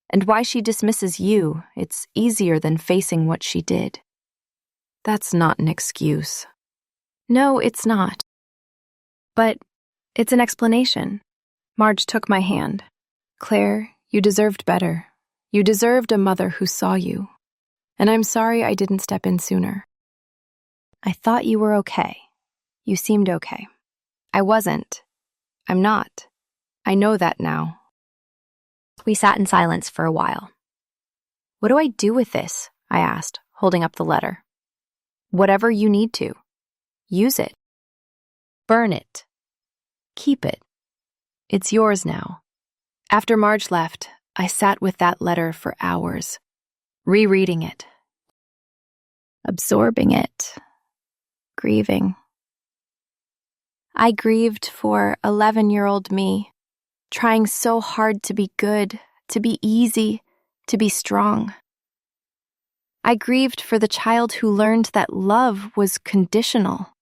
And why she dismisses you, it's easier than facing what she did. That's not an excuse. No, it's not. But it's an explanation. Marge took my hand. "Claire, you deserved better. You deserved a mother who saw you. And I'm sorry I didn't step in sooner. I thought you were okay. You seemed okay. I wasn't. I'm not. I know that now." We sat in silence for a while. "What do I do with this?" I asked, holding up the letter. "Whatever you need to. Use it. Burn it. Keep it. It's yours now." After Marge left, I sat with that letter for hours, rereading it, absorbing it, grieving. I grieved for 11-year-old me, trying so hard to be good, to be easy, to be strong. I grieved for the child who learned that love was conditional,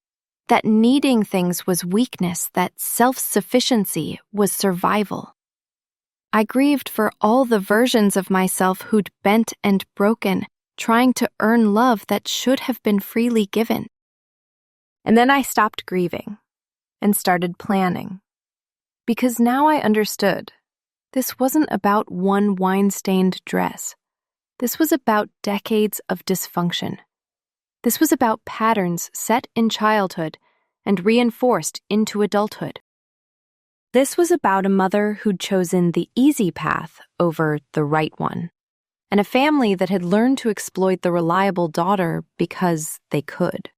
that needing things was weakness, that self-sufficiency was survival. I grieved for all the versions of myself who'd bent and broken, trying to earn love that should have been freely given. And then I stopped grieving and started planning. Because now I understood. This wasn't about one wine-stained dress. This was about decades of dysfunction. This was about patterns set in childhood and reinforced into adulthood. This was about a mother who'd chosen the easy path over the right one, and a family that had learned to exploit the reliable daughter because they could.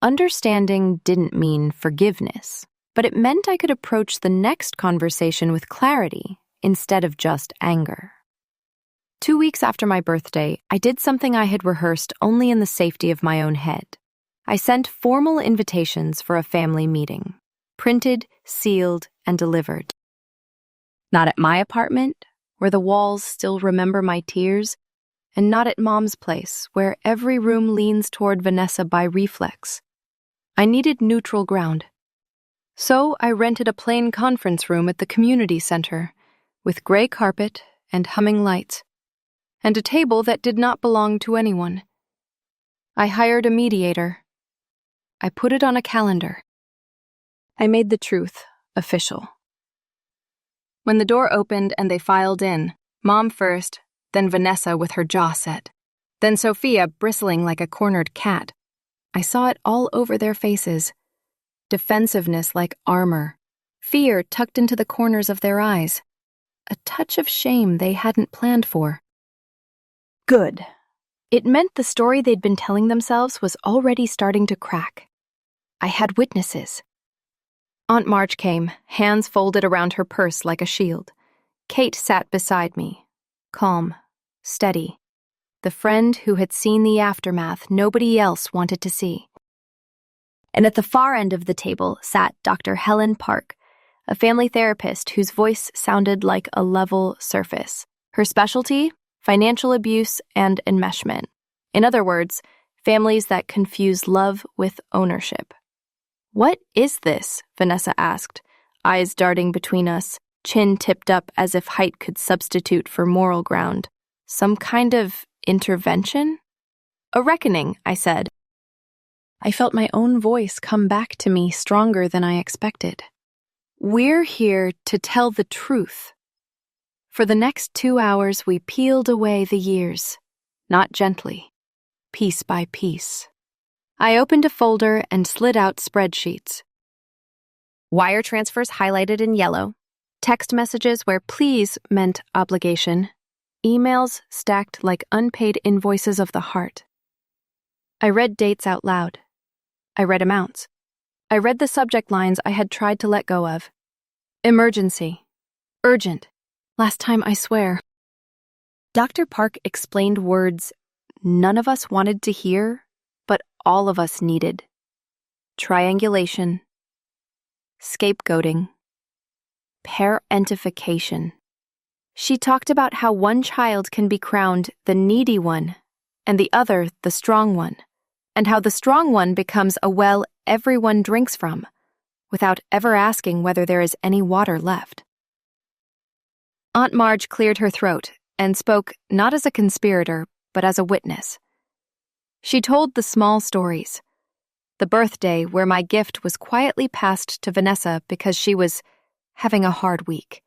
Understanding didn't mean forgiveness, but it meant I could approach the next conversation with clarity instead of just anger. 2 weeks after my birthday, I did something I had rehearsed only in the safety of my own head. I sent formal invitations for a family meeting, printed, sealed, and delivered. Not at my apartment, where the walls still remember my tears, and not at Mom's place, where every room leans toward Vanessa by reflex. I needed neutral ground. So I rented a plain conference room at the community center, with gray carpet and humming lights, and a table that did not belong to anyone. I hired a mediator. I put it on a calendar. I made the truth official. When the door opened and they filed in, Mom first, then Vanessa with her jaw set, then Sophia bristling like a cornered cat, I saw it all over their faces. Defensiveness like armor, fear tucked into the corners of their eyes, a touch of shame they hadn't planned for. Good. It meant the story they'd been telling themselves was already starting to crack. I had witnesses. Aunt March came, hands folded around her purse like a shield. Kate sat beside me, calm, steady, the friend who had seen the aftermath nobody else wanted to see. And at the far end of the table sat Dr. Helen Park, a family therapist whose voice sounded like a level surface. Her specialty? Financial abuse and enmeshment. In other words, families that confuse love with ownership. "What is this?" Vanessa asked, eyes darting between us, chin tipped up as if height could substitute for moral ground. Some kind of intervention? "A reckoning," I said. I felt my own voice come back to me stronger than I expected. "We're here to tell the truth." For the next 2 hours, we peeled away the years, not gently, piece by piece. I opened a folder and slid out spreadsheets. Wire transfers highlighted in yellow, text messages where please meant obligation, emails stacked like unpaid invoices of the heart. I read dates out loud. I read amounts. I read the subject lines I had tried to let go of. Emergency. Urgent. Last time, I swear. Dr. Park explained words none of us wanted to hear, but all of us needed triangulation, scapegoating, parentification. She talked about how one child can be crowned the needy one and the other the strong one, and how the strong one becomes a well everyone drinks from, without ever asking whether there is any water left. Aunt Marge cleared her throat and spoke not as a conspirator, but as a witness. She told the small stories. The birthday where my gift was quietly passed to Vanessa because she was having a hard week.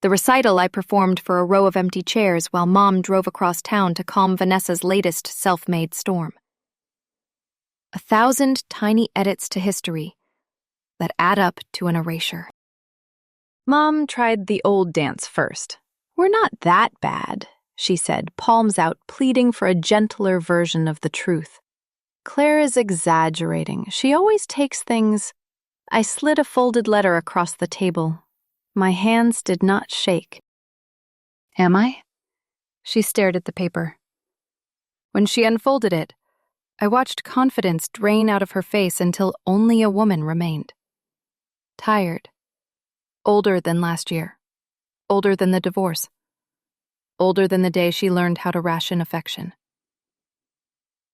The recital I performed for a row of empty chairs while Mom drove across town to calm Vanessa's latest self-made storm. 1,000 tiny edits to history that add up to an erasure. Mom tried the old dance first. "We're not that bad," she said, palms out, pleading for a gentler version of the truth. "Claire is exaggerating. She always takes things—" I slid a folded letter across the table. My hands did not shake. "Am I?" She stared at the paper. When she unfolded it, I watched confidence drain out of her face until only a woman remained. Tired. Older than last year. Older than the divorce. Older than the day she learned how to ration affection.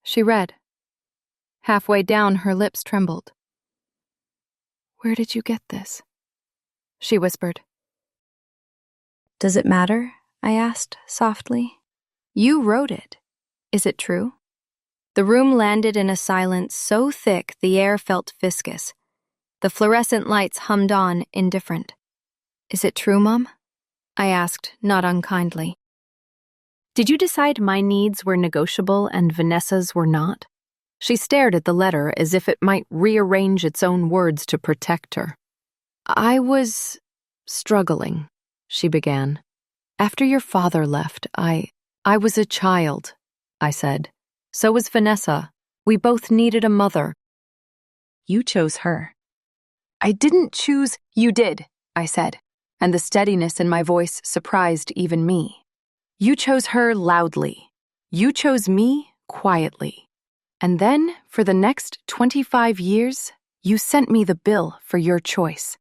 She read. Halfway down, her lips trembled. "Where did you get this?" she whispered. "Does it matter?" I asked softly. "You wrote it. Is it true?" The room landed in a silence so thick the air felt viscous. The fluorescent lights hummed on, indifferent. "Is it true, Mom?" I asked, not unkindly. "Did you decide my needs were negotiable and Vanessa's were not?" She stared at the letter as if it might rearrange its own words to protect her. "I was struggling," she began. "After your father left, I was a child," I said. "So was Vanessa. We both needed a mother." "You chose her." "I didn't choose—" "You did," I said, and the steadiness in my voice surprised even me. "You chose her loudly. You chose me quietly. And then, for the next 25 years, you sent me the bill for your choice."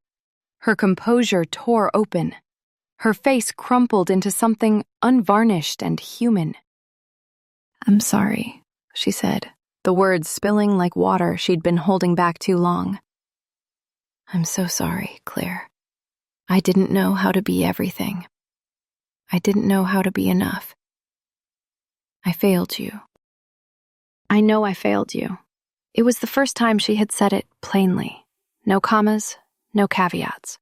Her composure tore open. Her face crumpled into something unvarnished and human. "I'm sorry," she said, the words spilling like water she'd been holding back too long. "I'm so sorry, Claire. I didn't know how to be everything. I didn't know how to be enough. I failed you. I know I failed you." It was the first time she had said it plainly. No commas, no caveats.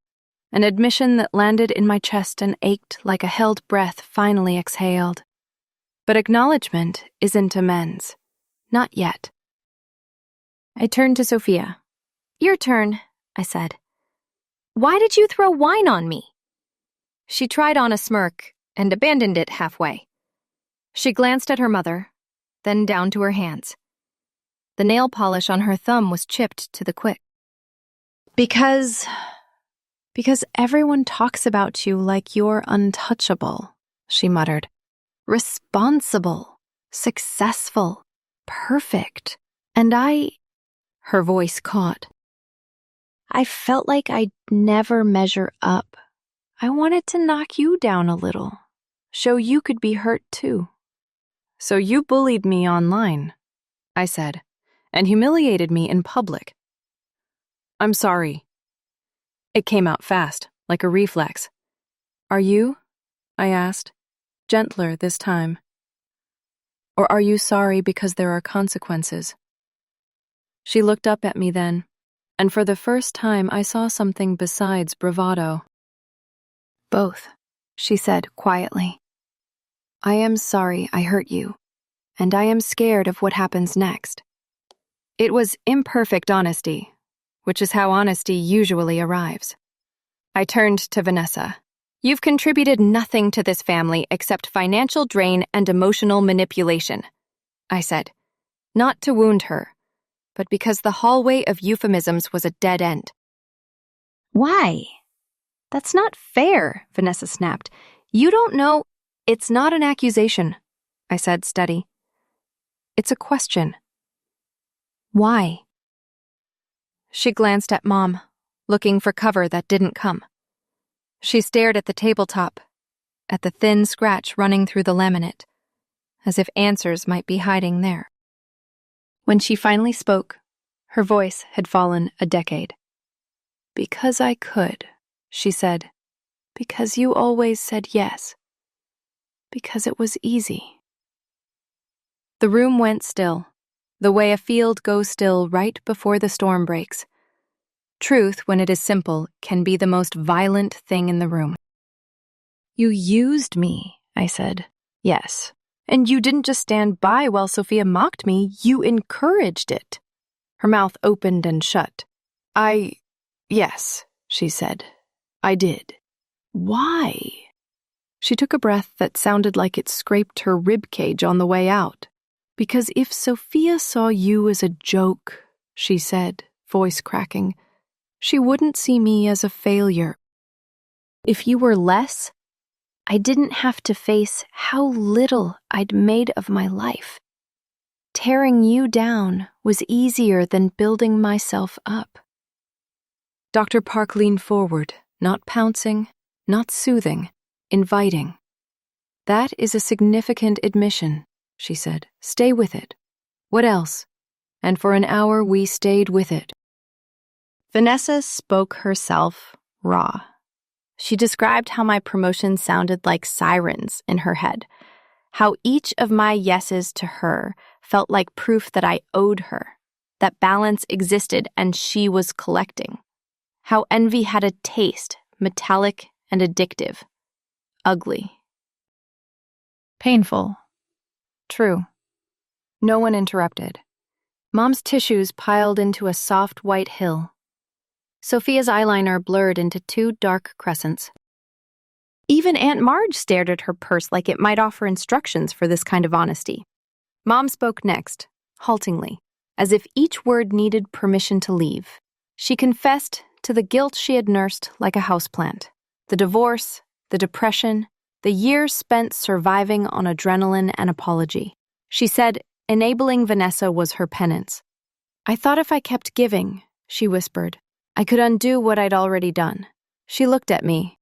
An admission that landed in my chest and ached like a held breath finally exhaled. But acknowledgement isn't amends. Not yet. I turned to Sophia. "Your turn," I said. "Why did you throw wine on me?" She tried on a smirk and abandoned it halfway. She glanced at her mother, then down to her hands. The nail polish on her thumb was chipped to the quick. Because everyone talks about you like you're untouchable," she muttered. "Responsible, successful, perfect. And her voice caught. "I felt like I'd never measure up. I wanted to knock you down a little, show you could be hurt too." "So you bullied me online," I said, "and humiliated me in public." "I'm sorry." It came out fast, like a reflex. "Are you?" I asked, gentler this time. "Or are you sorry because there are consequences?" She looked up at me then, and for the first time I saw something besides bravado. "Both," she said quietly. "I am sorry I hurt you, and I am scared of what happens next." It was imperfect honesty, which is how honesty usually arrives. I turned to Vanessa. "You've contributed nothing to this family except financial drain and emotional manipulation," I said, not to wound her, but because the hallway of euphemisms was a dead end. "Why? That's not fair," Vanessa snapped. "You don't know—" "It's not an accusation," I said, steady. "It's a question." "Why?" She glanced at Mom, looking for cover that didn't come. She stared at the tabletop, at the thin scratch running through the laminate, as if answers might be hiding there. When she finally spoke, her voice had fallen a decade. "Because I could," she said. "Because you always said yes. Because it was easy." The room went still, the way a field goes still right before the storm breaks. Truth, when it is simple, can be the most violent thing in the room. "You used me," I said. "Yes. And you didn't just stand by while Sophia mocked me, you encouraged it." Her mouth opened and shut. Yes, she said. "I did." "Why?" She took a breath that sounded like it scraped her ribcage on the way out. "Because if Sophia saw you as a joke," she said, voice cracking, "she wouldn't see me as a failure. If you were less, I didn't have to face how little I'd made of my life. Tearing you down was easier than building myself up." Dr. Park leaned forward, not pouncing, not soothing, inviting. "That is a significant admission," she said. "Stay with it." "What else?" And for an hour we stayed with it. Vanessa spoke herself raw. She described how my promotion sounded like sirens in her head, how each of my yeses to her felt like proof that I owed her, that balance existed and she was collecting, how envy had a taste, metallic and addictive, ugly. Painful. True. No one interrupted. Mom's tissues piled into a soft white hill. Sophia's eyeliner blurred into two dark crescents. Even Aunt Marge stared at her purse like it might offer instructions for this kind of honesty. Mom spoke next, haltingly, as if each word needed permission to leave. She confessed to the guilt she had nursed like a houseplant. The divorce, the depression, the years spent surviving on adrenaline and apology. She said enabling Vanessa was her penance. "I thought if I kept giving," she whispered, "I could undo what I'd already done." She looked at me.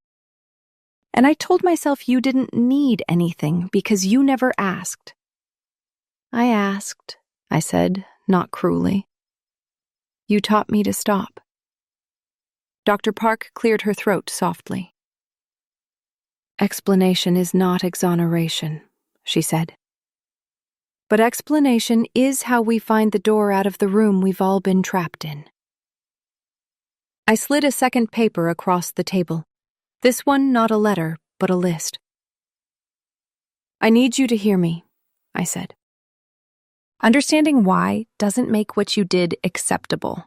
"And I told myself you didn't need anything because you never asked." "I asked," I said, not cruelly. "You taught me to stop." Dr. Park cleared her throat softly. "Explanation is not exoneration," she said. "But explanation is how we find the door out of the room we've all been trapped in." I slid a second paper across the table. This one not a letter, but a list. "I need you to hear me," I said. "Understanding why doesn't make what you did acceptable,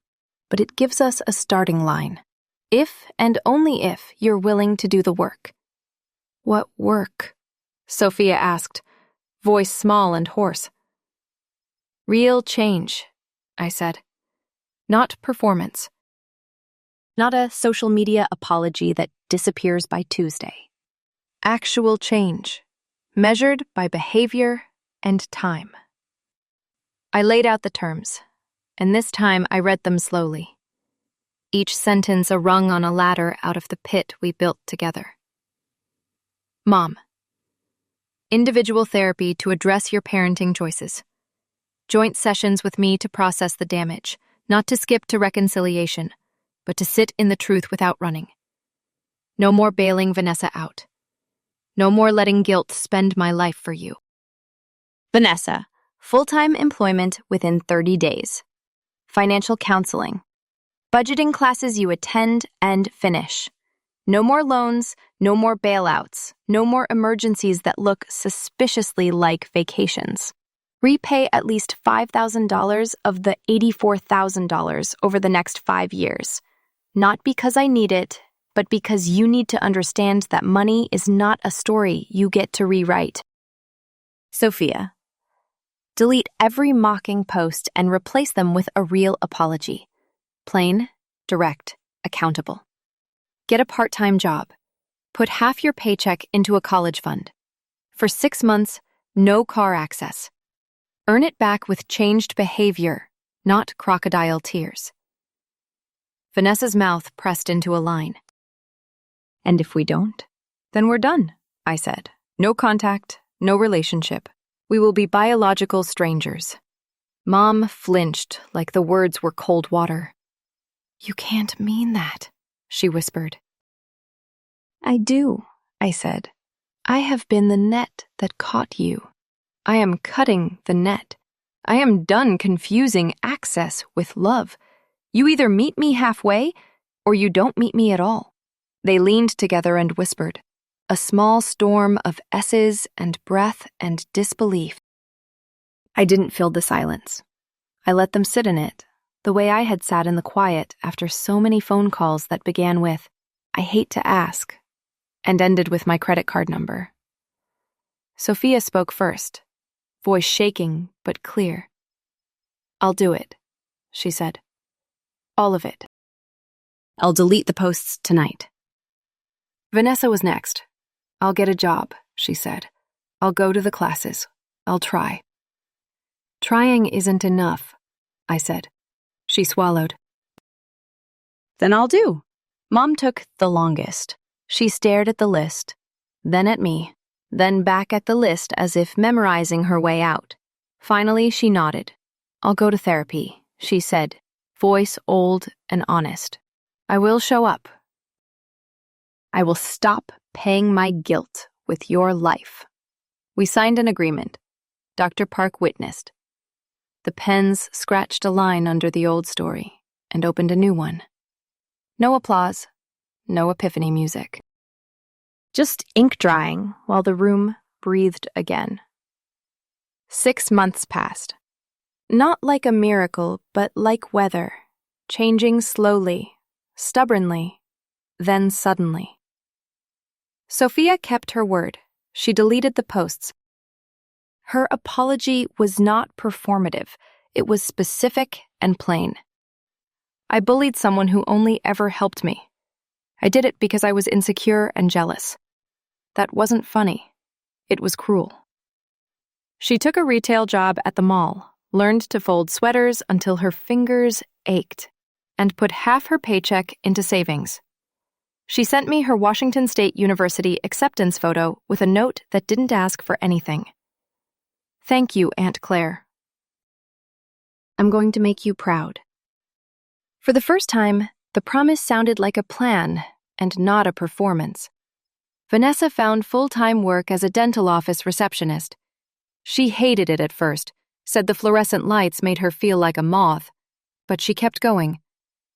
but it gives us a starting line. If and only if you're willing to do the work." "What work?" Sophia asked, voice small and hoarse. "Real change," I said. "Not performance. Not a social media apology that disappears by Tuesday. Actual change, measured by behavior and time." I laid out the terms, and this time I read them slowly. Each sentence a rung on a ladder out of the pit we built together. Mom. Individual therapy to address your parenting choices. Joint sessions with me to process the damage, not to skip to reconciliation, but to sit in the truth without running. No more bailing Vanessa out. No more letting guilt spend my life for you. Vanessa, full-time employment within 30 days. Financial counseling. Budgeting classes you attend and finish. No more loans, no more bailouts, no more emergencies that look suspiciously like vacations. Repay at least $5,000 of the $84,000 over the next 5 years. Not because I need it, but because you need to understand that money is not a story you get to rewrite. Sophia. Delete every mocking post and replace them with a real apology. Plain, direct, accountable. Get a part-time job. Put half your paycheck into a college fund. For 6 months, no car access. Earn it back with changed behavior, not crocodile tears. Vanessa's mouth pressed into a line. "And if we don't, then we're done," I said. "No contact, no relationship. We will be biological strangers." Mom flinched like the words were cold water. "You can't mean that," she whispered. "I do," I said. "I have been the net that caught you. I am cutting the net. I am done confusing access with love. You either meet me halfway, or you don't meet me at all." They leaned together and whispered, a small storm of S's and breath and disbelief. I didn't fill the silence. I let them sit in it, the way I had sat in the quiet after so many phone calls that began with, "I hate to ask," and ended with my credit card number. Sophia spoke first, voice shaking but clear. "I'll do it," she said. "All of it. I'll delete the posts tonight." Vanessa was next. "I'll get a job," she said. "I'll go to the classes. I'll try." "Trying isn't enough," I said. She swallowed. "Then I'll do." Mom took the longest. She stared at the list, then at me, then back at the list as if memorizing her way out. Finally, she nodded. "I'll go to therapy," she said, voice old and honest. "I will show up. I will stop paying my guilt with your life." We signed an agreement. Dr. Park witnessed. The pens scratched a line under the old story and opened a new one. No applause, no epiphany music. Just ink drying while the room breathed again. 6 months passed. Not like a miracle, but like weather, changing slowly, stubbornly, then suddenly. Sophia kept her word. She deleted the posts. Her apology was not performative. It was specific and plain. "I bullied someone who only ever helped me. I did it because I was insecure and jealous. That wasn't funny. It was cruel." She took a retail job at the mall, learned to fold sweaters until her fingers ached, and put half her paycheck into savings. She sent me her Washington State University acceptance photo with a note that didn't ask for anything. "Thank you, Aunt Claire. I'm going to make you proud." For the first time, the promise sounded like a plan and not a performance. Vanessa found full-time work as a dental office receptionist. She hated it at first, said the fluorescent lights made her feel like a moth, but she kept going.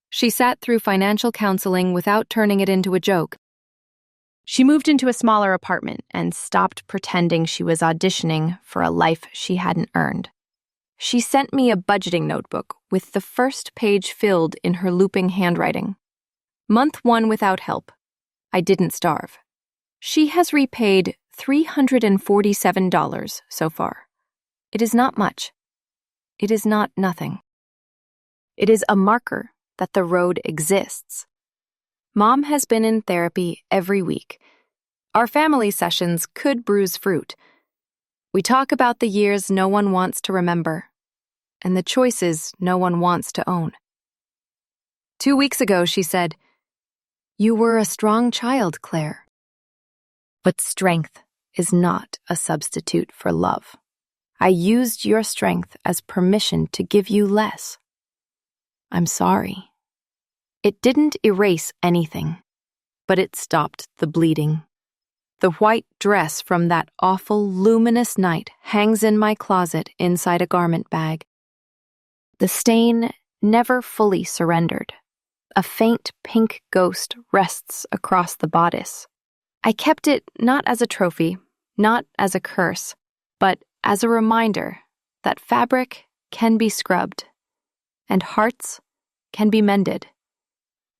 She sat through financial counseling without turning it into a joke. She moved into a smaller apartment and stopped pretending she was auditioning for a life she hadn't earned. She sent me a budgeting notebook with the first page filled in her looping handwriting. Month 1 without help. I didn't starve. She has repaid $347 so far. It is not much. It is not nothing. It is a marker that the road exists. Mom has been in therapy every week. Our family sessions could bruise fruit. We talk about the years no one wants to remember, and the choices no one wants to own. 2 weeks ago, she said, "You were a strong child, Claire. But strength is not a substitute for love. I used your strength as permission to give you less. I'm sorry." It didn't erase anything, but it stopped the bleeding. The white dress from that awful, luminous night hangs in my closet inside a garment bag. The stain never fully surrendered. A faint pink ghost rests across the bodice. I kept it not as a trophy, not as a curse, but as a reminder that fabric can be scrubbed, and hearts can be mended,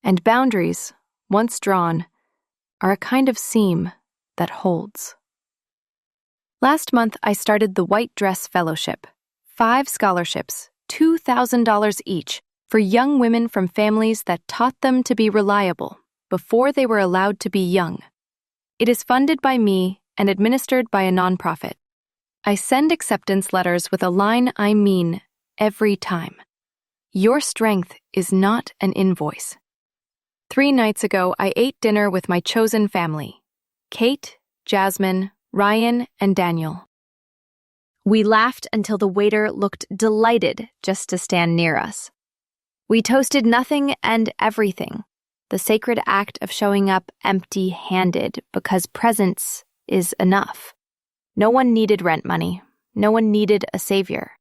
and boundaries, once drawn, are a kind of seam that holds. Last month, I started the White Dress Fellowship, 5 scholarships, $2,000 each, for young women from families that taught them to be reliable before they were allowed to be young. It is funded by me and administered by a nonprofit. I send acceptance letters with a line I mean every time. Your strength is not an invoice. 3 nights ago, I ate dinner with my chosen family: Kate, Jasmine, Ryan, and Daniel. We laughed until the waiter looked delighted just to stand near us. We toasted nothing and everything, the sacred act of showing up empty-handed because presence is enough. No one needed rent money. No one needed a savior.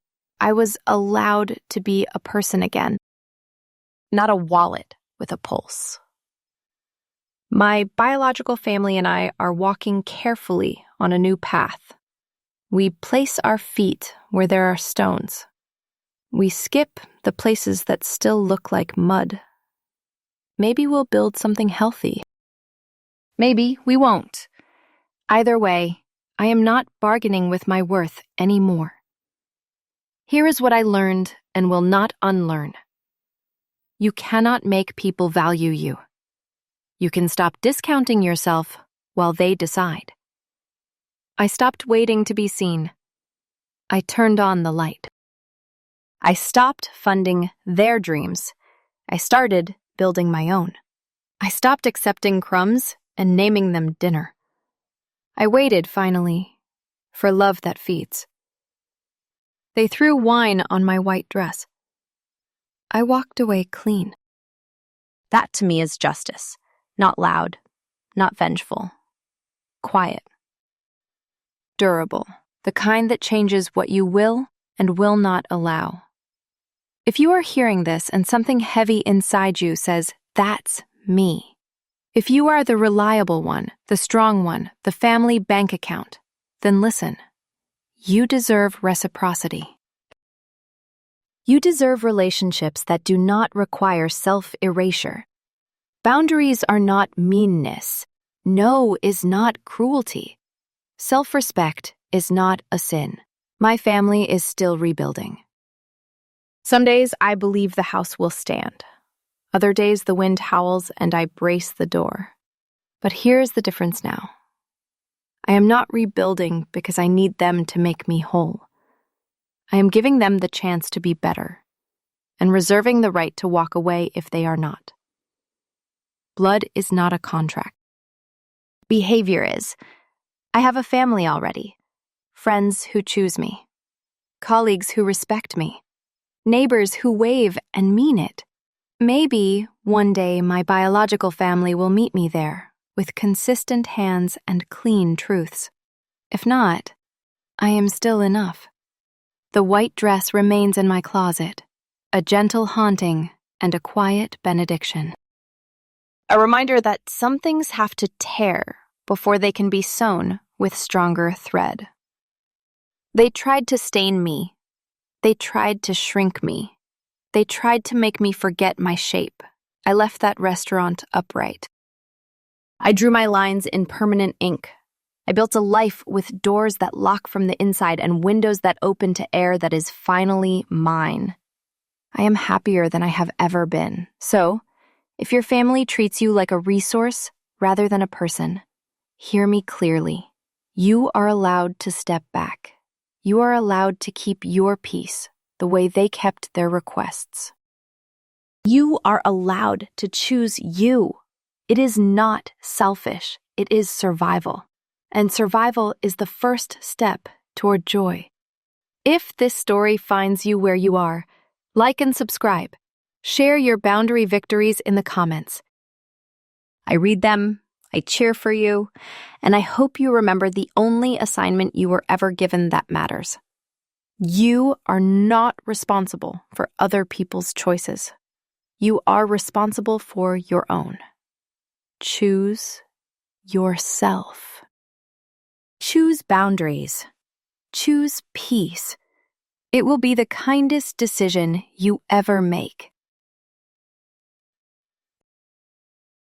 I was allowed to be a person again, not a wallet with a pulse. My biological family and I are walking carefully on a new path. We place our feet where there are stones. We skip the places that still look like mud. Maybe we'll build something healthy. Maybe we won't. Either way, I am not bargaining with my worth anymore. Here is what I learned and will not unlearn. You cannot make people value you. You can stop discounting yourself while they decide. I stopped waiting to be seen. I turned on the light. I stopped funding their dreams. I started building my own. I stopped accepting crumbs and naming them dinner. I waited, finally, for love that feeds. They threw wine on my white dress. I walked away clean. That to me is justice. Not loud, not vengeful. Quiet. Durable. The kind that changes what you will and will not allow. If you are hearing this and something heavy inside you says, "That's me," if you are the reliable one, the strong one, the family bank account, then listen. You deserve reciprocity. You deserve relationships that do not require self-erasure. Boundaries are not meanness. No is not cruelty. Self-respect is not a sin. My family is still rebuilding. Some days I believe the house will stand. Other days the wind howls and I brace the door. But here's the difference now. I am not rebuilding because I need them to make me whole. I am giving them the chance to be better and reserving the right to walk away if they are not. Blood is not a contract. Behavior is. I have a family already. Friends who choose me. Colleagues who respect me. Neighbors who wave and mean it. Maybe one day my biological family will meet me there with consistent hands and clean truths. If not, I am still enough. The white dress remains in my closet, a gentle haunting and a quiet benediction. A reminder that some things have to tear before they can be sewn with stronger thread. They tried to stain me. They tried to shrink me. They tried to make me forget my shape. I left that restaurant upright. I drew my lines in permanent ink. I built a life with doors that lock from the inside and windows that open to air that is finally mine. I am happier than I have ever been. So, if your family treats you like a resource rather than a person, hear me clearly. You are allowed to step back. You are allowed to keep your peace the way they kept their requests. You are allowed to choose you. It is not selfish. It is survival. And survival is the first step toward joy. If this story finds you where you are, like and subscribe. Share your boundary victories in the comments. I read them, I cheer for you, and I hope you remember the only assignment you were ever given that matters. You are not responsible for other people's choices. You are responsible for your own. Choose yourself. Choose boundaries. Choose peace. It will be the kindest decision you ever make.